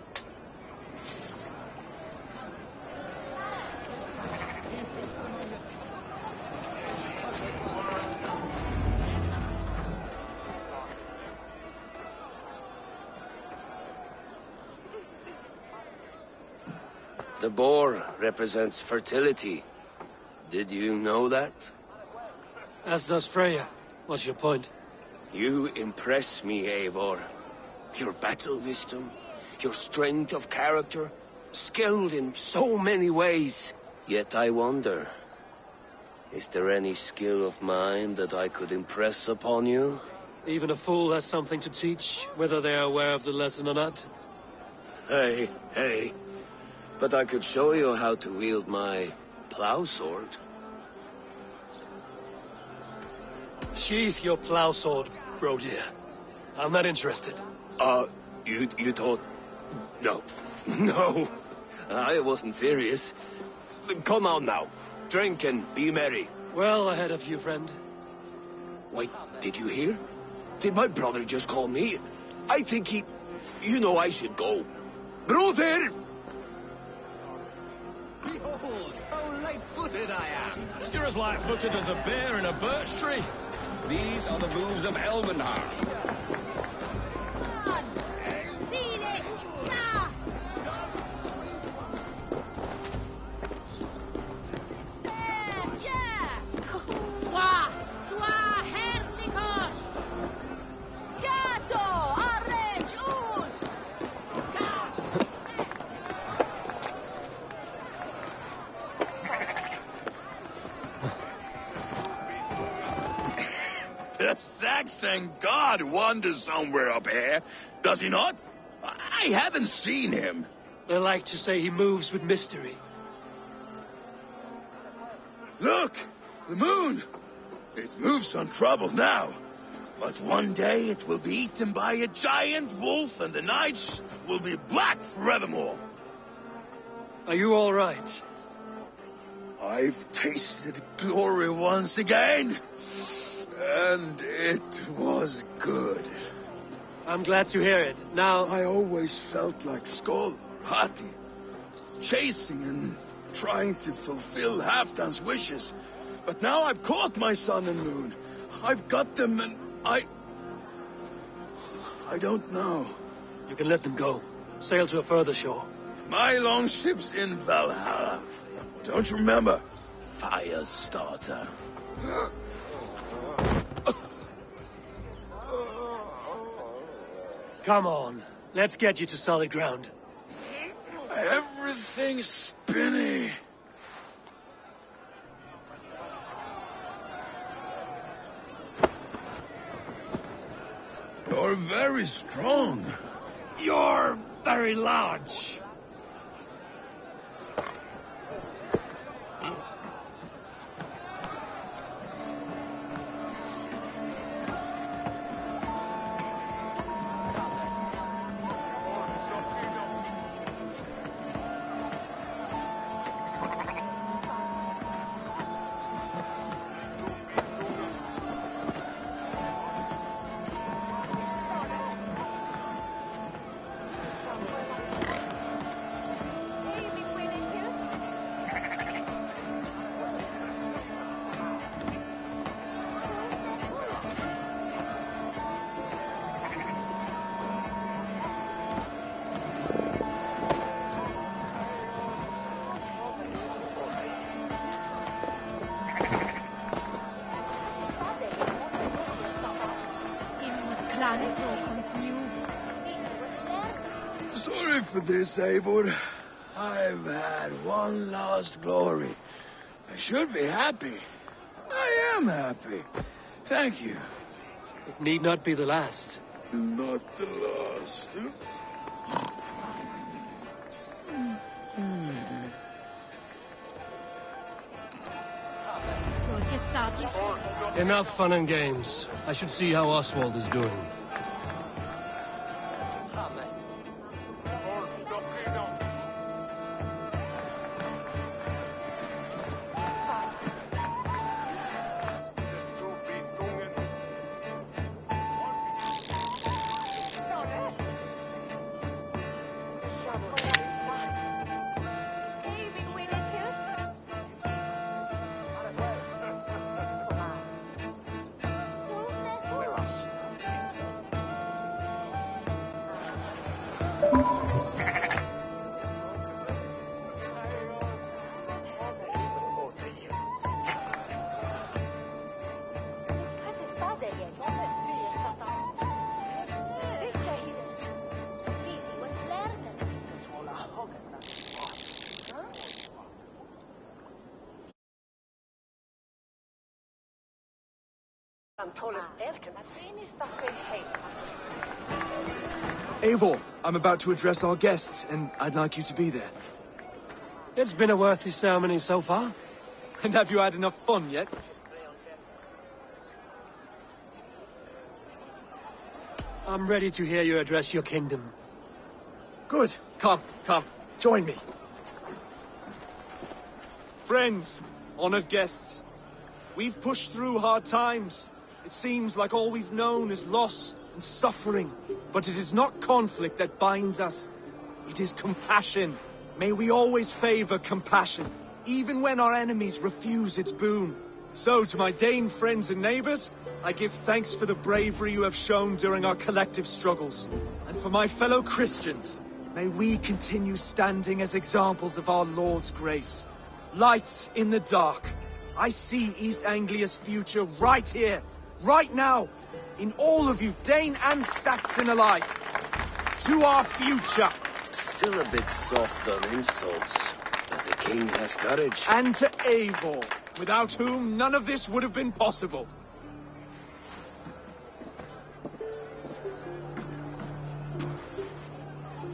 The boar represents fertility. Did you know that?
As does Freya. What's your point?
You impress me, Eivor. Your battle wisdom, your strength of character, skilled in so many ways. Yet I wonder, is there any skill of mine that I could impress upon you?
Even a fool has something to teach, whether they are aware of the lesson or not.
Hey. But I could show you how to wield my plow sword.
Sheath your plow sword, bro dear. I'm not interested.
You thought... No. I wasn't serious. Come on now. Drink and be merry.
Well ahead of you, friend.
Wait, did you hear? Did my brother just call me? I think he... You know I should go. Brother!
Behold, how light-footed I am. You're as light-footed as a bear in a birch tree. These are the moves of Elvenhar.
The Saxon god wanders somewhere up here, does he not? I haven't seen him.
They like to say he moves with mystery.
Look! The moon! It moves untroubled now. But one day it will be eaten by a giant wolf and the nights will be black forevermore.
Are you all right?
I've tasted glory once again. And it was good.
I'm glad to hear it. Now...
I always felt like Skoll, Hati, chasing and trying to fulfill Halfdan's wishes. But now I've caught my sun and moon. I've got them and I don't know.
You can let them go. Sail to a further shore.
My longship's in Valhalla. Don't you remember? Fire starter.
Come on. Let's get you to solid ground.
Everything's spinny. You're very strong.
You're very large.
Sorry for this, Eivor. I've had one last glory. I should be happy. I am happy. Thank you.
It need not be the last.
Not the last.
Enough fun and games. I should see how Oswald is doing.
Eivor, I'm about to address our guests, and I'd like you to be there.
It's been a worthy ceremony so far.
And have you had enough fun yet?
I'm ready to hear you address your kingdom.
Good. Come, join me. Friends, honored guests, we've pushed through hard times. It seems like all we've known is loss and suffering. But it is not conflict that binds us. It is compassion. May we always favor compassion, even when our enemies refuse its boon. So, to my Dane friends and neighbors, I give thanks for the bravery you have shown during our collective struggles. And for my fellow Christians, may we continue standing as examples of our Lord's grace. Lights in the dark. I see East Anglia's future right here, right now, in all of you, Dane and Saxon alike. To our future.
Still a bit soft on insults, but the king has courage.
And to Eivor, without whom none of this would have been possible.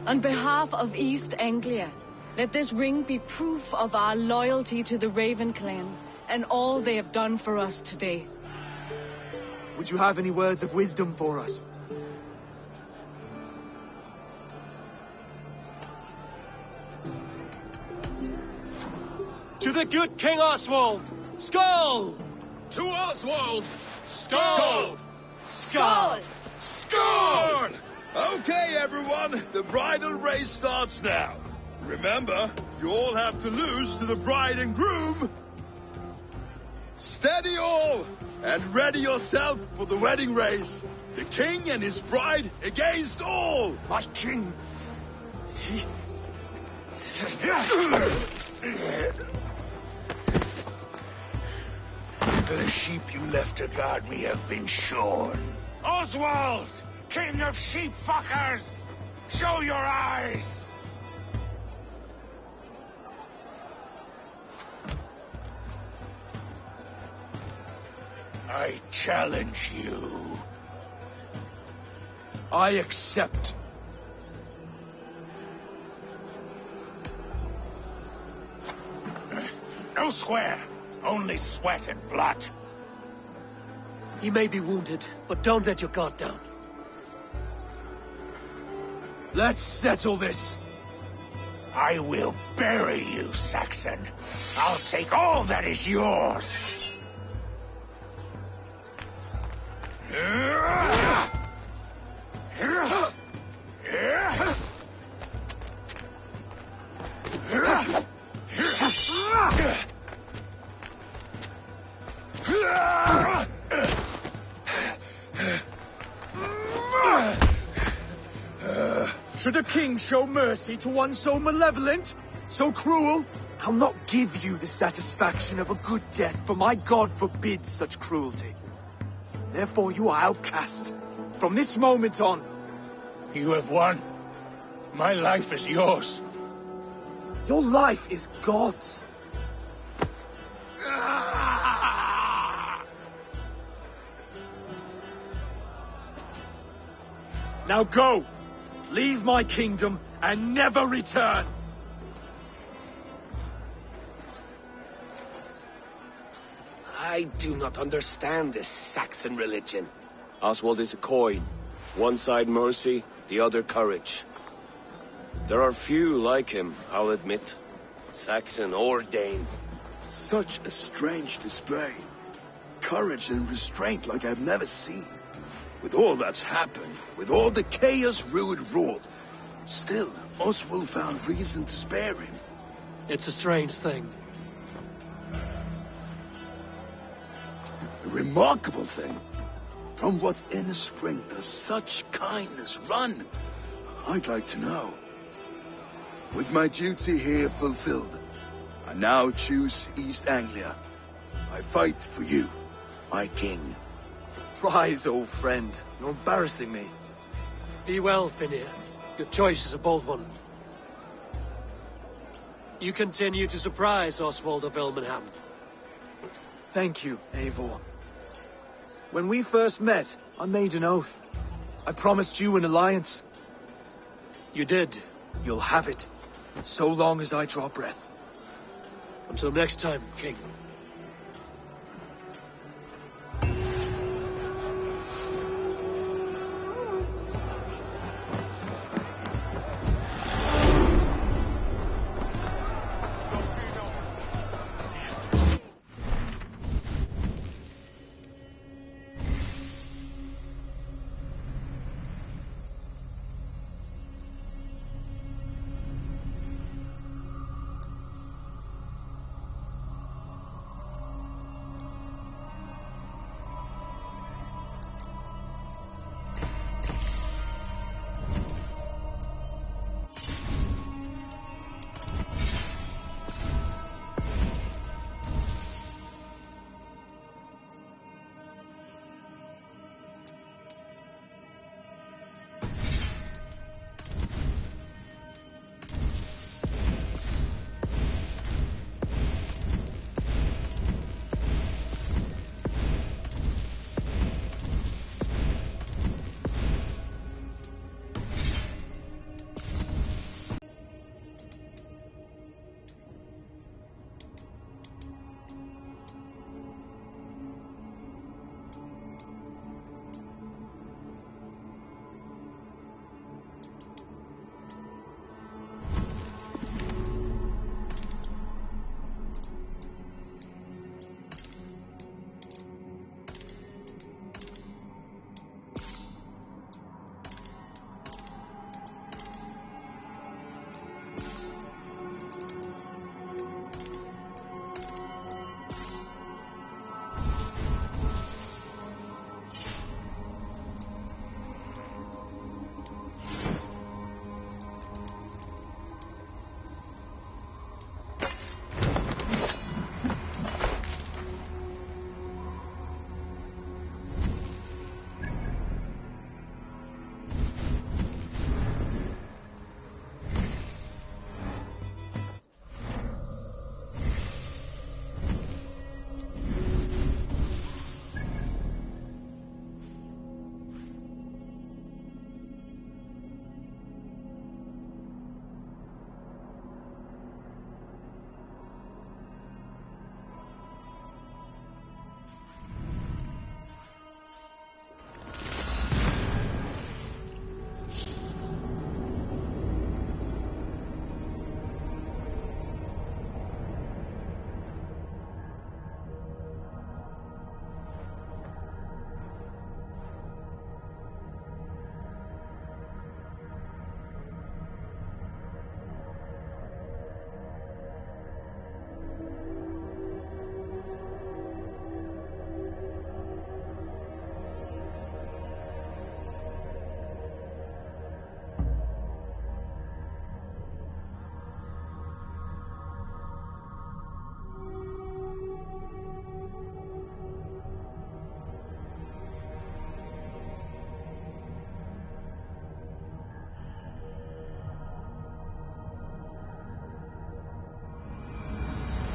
On behalf of East Anglia, let this ring be proof of our loyalty to the Raven clan and all they have done for us today.
Would you have any words of wisdom for us?
To the good King Oswald! Skull!
To Oswald! Skull!
Skull!
Skull! Okay, everyone, the bridal race starts now. Remember, you all have to lose to the bride and groom. Steady all, and ready yourself for the wedding race. The king and his bride against all.
My king. The sheep you left to guard me have been shorn. Oswald, king of sheep fuckers, show your eyes. I challenge you.
I accept.
No square, only sweat and blood.
He may be wounded, but don't let your guard down.
Let's settle this.
I will bury you, Saxon. I'll take all that is yours.
Should a king show mercy to one so malevolent, so cruel? I'll not give you the satisfaction of a good death, for my God forbids such cruelty. Therefore you are outcast. From this moment on.
You have won. My life is yours.
Your life is God's. Now go. Leave my kingdom and never return.
I do not understand this Saxon religion. Oswald is a coin. One side mercy, the other courage. There are few like him, I'll admit. Saxon or Dane.
Such a strange display. Courage and restraint like I've never seen. With all that's happened, with all the chaos Rued wrought, still, Oswald found reason to spare him.
It's a strange thing.
A remarkable thing. From what inner spring does such kindness run? I'd like to know. With my duty here fulfilled, I now choose East Anglia. I fight for you, my king.
Rise, old friend. You're embarrassing me.
Be well, Finir. Your choice is a bold one. You continue to surprise Oswald of Ilmenham.
Thank you, Eivor. When we first met, I made an oath. I promised you an alliance.
You did.
You'll have it, so long as I draw breath.
Until next time, King.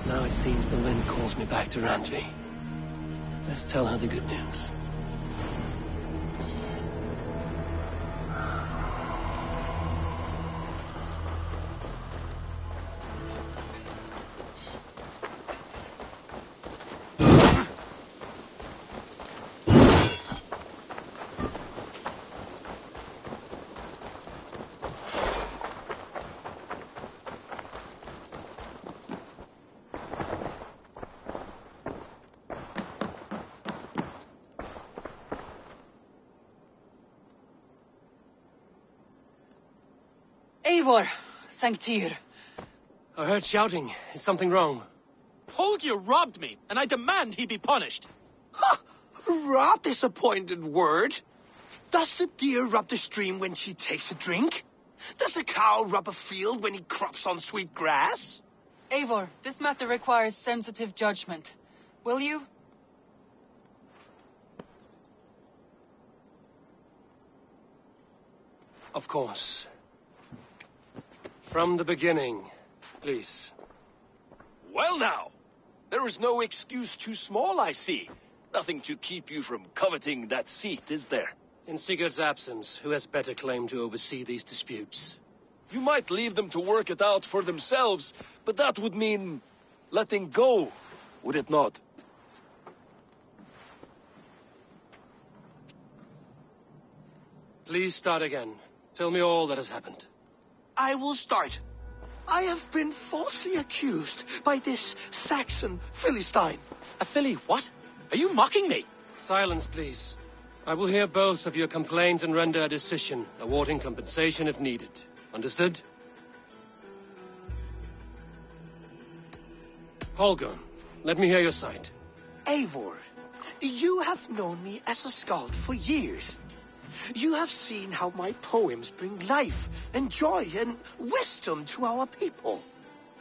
Now it seems the wind calls me back to Randvi. Let's tell her the good news.
Eivor, thank Tyr.
I heard shouting. Is something wrong?
Holger robbed me, and I demand he be punished. Ha! Rot disappointed word. Does the deer rub the stream when she takes a drink? Does the cow rub a field when he crops on sweet grass?
Eivor, this matter requires sensitive judgment. Will you?
Of course. From the beginning, please.
Well now, there is no excuse too small, I see.
Nothing to keep you from coveting that seat, is there?
In Sigurd's absence, who has better claim to oversee these disputes?
You might leave them to work it out for themselves, but that would mean letting go, would it not?
Please start again. Tell me all that has happened.
I will start. I have been falsely accused by this Saxon Philistine.
A Philly what? Are you mocking me?
Silence, please. I will hear both of your complaints and render a decision, awarding compensation if needed. Understood? Holger, let me hear your side.
Eivor, you have known me as a skald for years. You have seen how my poems bring life and joy and wisdom to our people.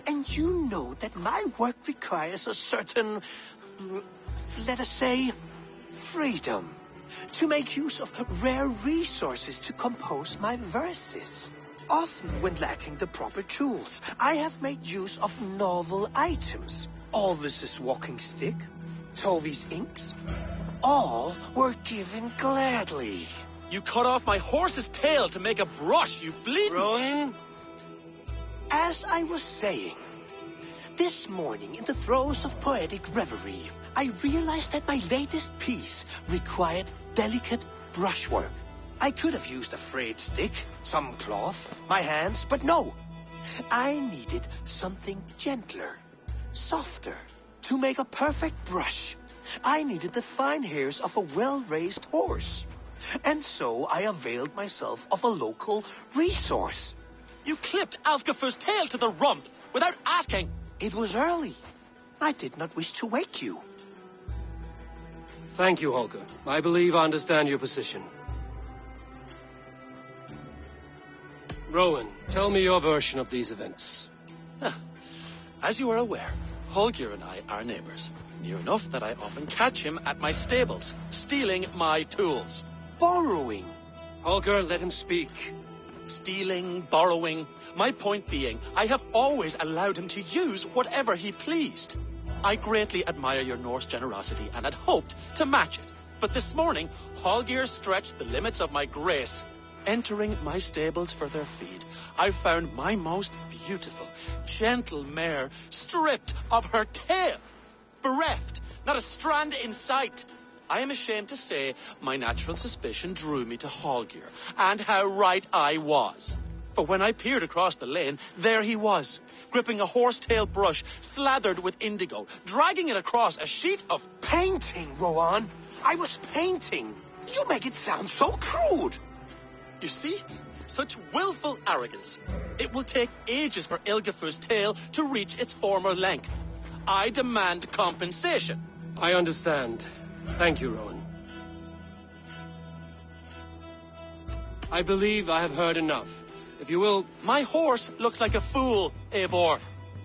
And you know that my work requires a certain, let us say, freedom to make use of rare resources to compose my verses. Often when lacking the proper tools, I have made use of novel items. Alvis's walking stick, Tovi's inks, all were given gladly.
You cut off my horse's tail to make a brush, you bleeding...
Rowan?
As I was saying, this morning in the throes of poetic reverie, I realized that my latest piece required delicate brushwork. I could have used a frayed stick, some cloth, my hands, but no. I needed something gentler, softer. To make a perfect brush, I needed the fine hairs of a well-raised horse. And so I availed myself of a local resource.
You clipped Alfgafur's tail to the rump without asking.
It was early. I did not wish to wake you.
Thank you, Holger. I believe I understand your position. Rowan, tell me your version of these events.
As you are aware, Holger and I are neighbors. Near enough that I often catch him at my stables, stealing my tools.
Borrowing.
Holger, let him speak.
Stealing, borrowing. My point being, I have always allowed him to use whatever he pleased. I greatly admire your Norse generosity and had hoped to match it. But this morning, Holger stretched the limits of my grace. Entering my stables for their feed, I found my most beautiful, gentle mare stripped of her tail. Bereft, not a strand in sight. I am ashamed to say my natural suspicion drew me to Holger, and how right I was. For when I peered across the lane, there he was, gripping a horsetail brush slathered with indigo, dragging it across a sheet of...
Painting, Rowan! I was painting! You make it sound so crude!
You see? Such willful arrogance. It will take ages for Ilgafur's tail to reach its former length. I demand compensation.
I understand. Thank you, Rowan. I believe I have heard enough. If you will...
My horse looks like a fool, Eivor.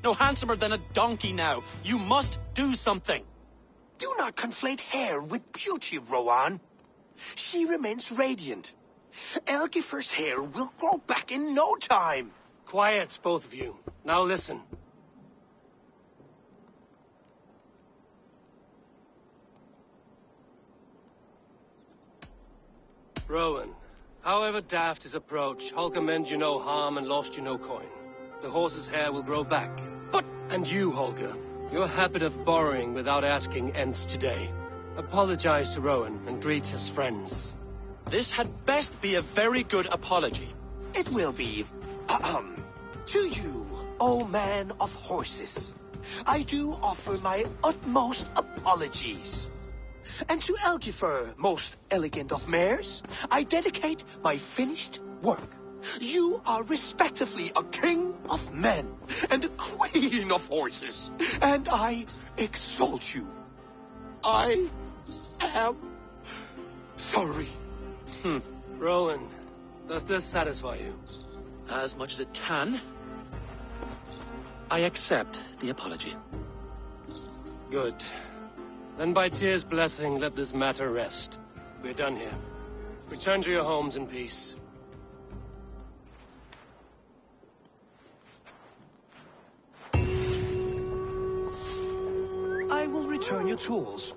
No handsomer than a donkey now. You must do something.
Do not conflate hair with beauty, Rowan. She remains radiant. Elgifur's hair will grow back in no time.
Quiet, both of you. Now listen. Rowan, however daft his approach, Holger meant you no harm and lost you no coin. The horse's hair will grow back.
But...
And you, Holger, your habit of borrowing without asking ends today. Apologize to Rowan and greet his friends.
This had best be a very good apology.
It will be. To you, O man of horses, I do offer my utmost apologies. And to Elgifur, most elegant of mares, I dedicate my finished work. You are respectively a king of men and a queen of horses, and I exalt you. I am sorry.
Rowan, does this satisfy you?
As much as it can. I accept the apology.
Good. Then by Tyr's blessing, let this matter rest. We're done here. Return to your homes in peace.
I will return your tools.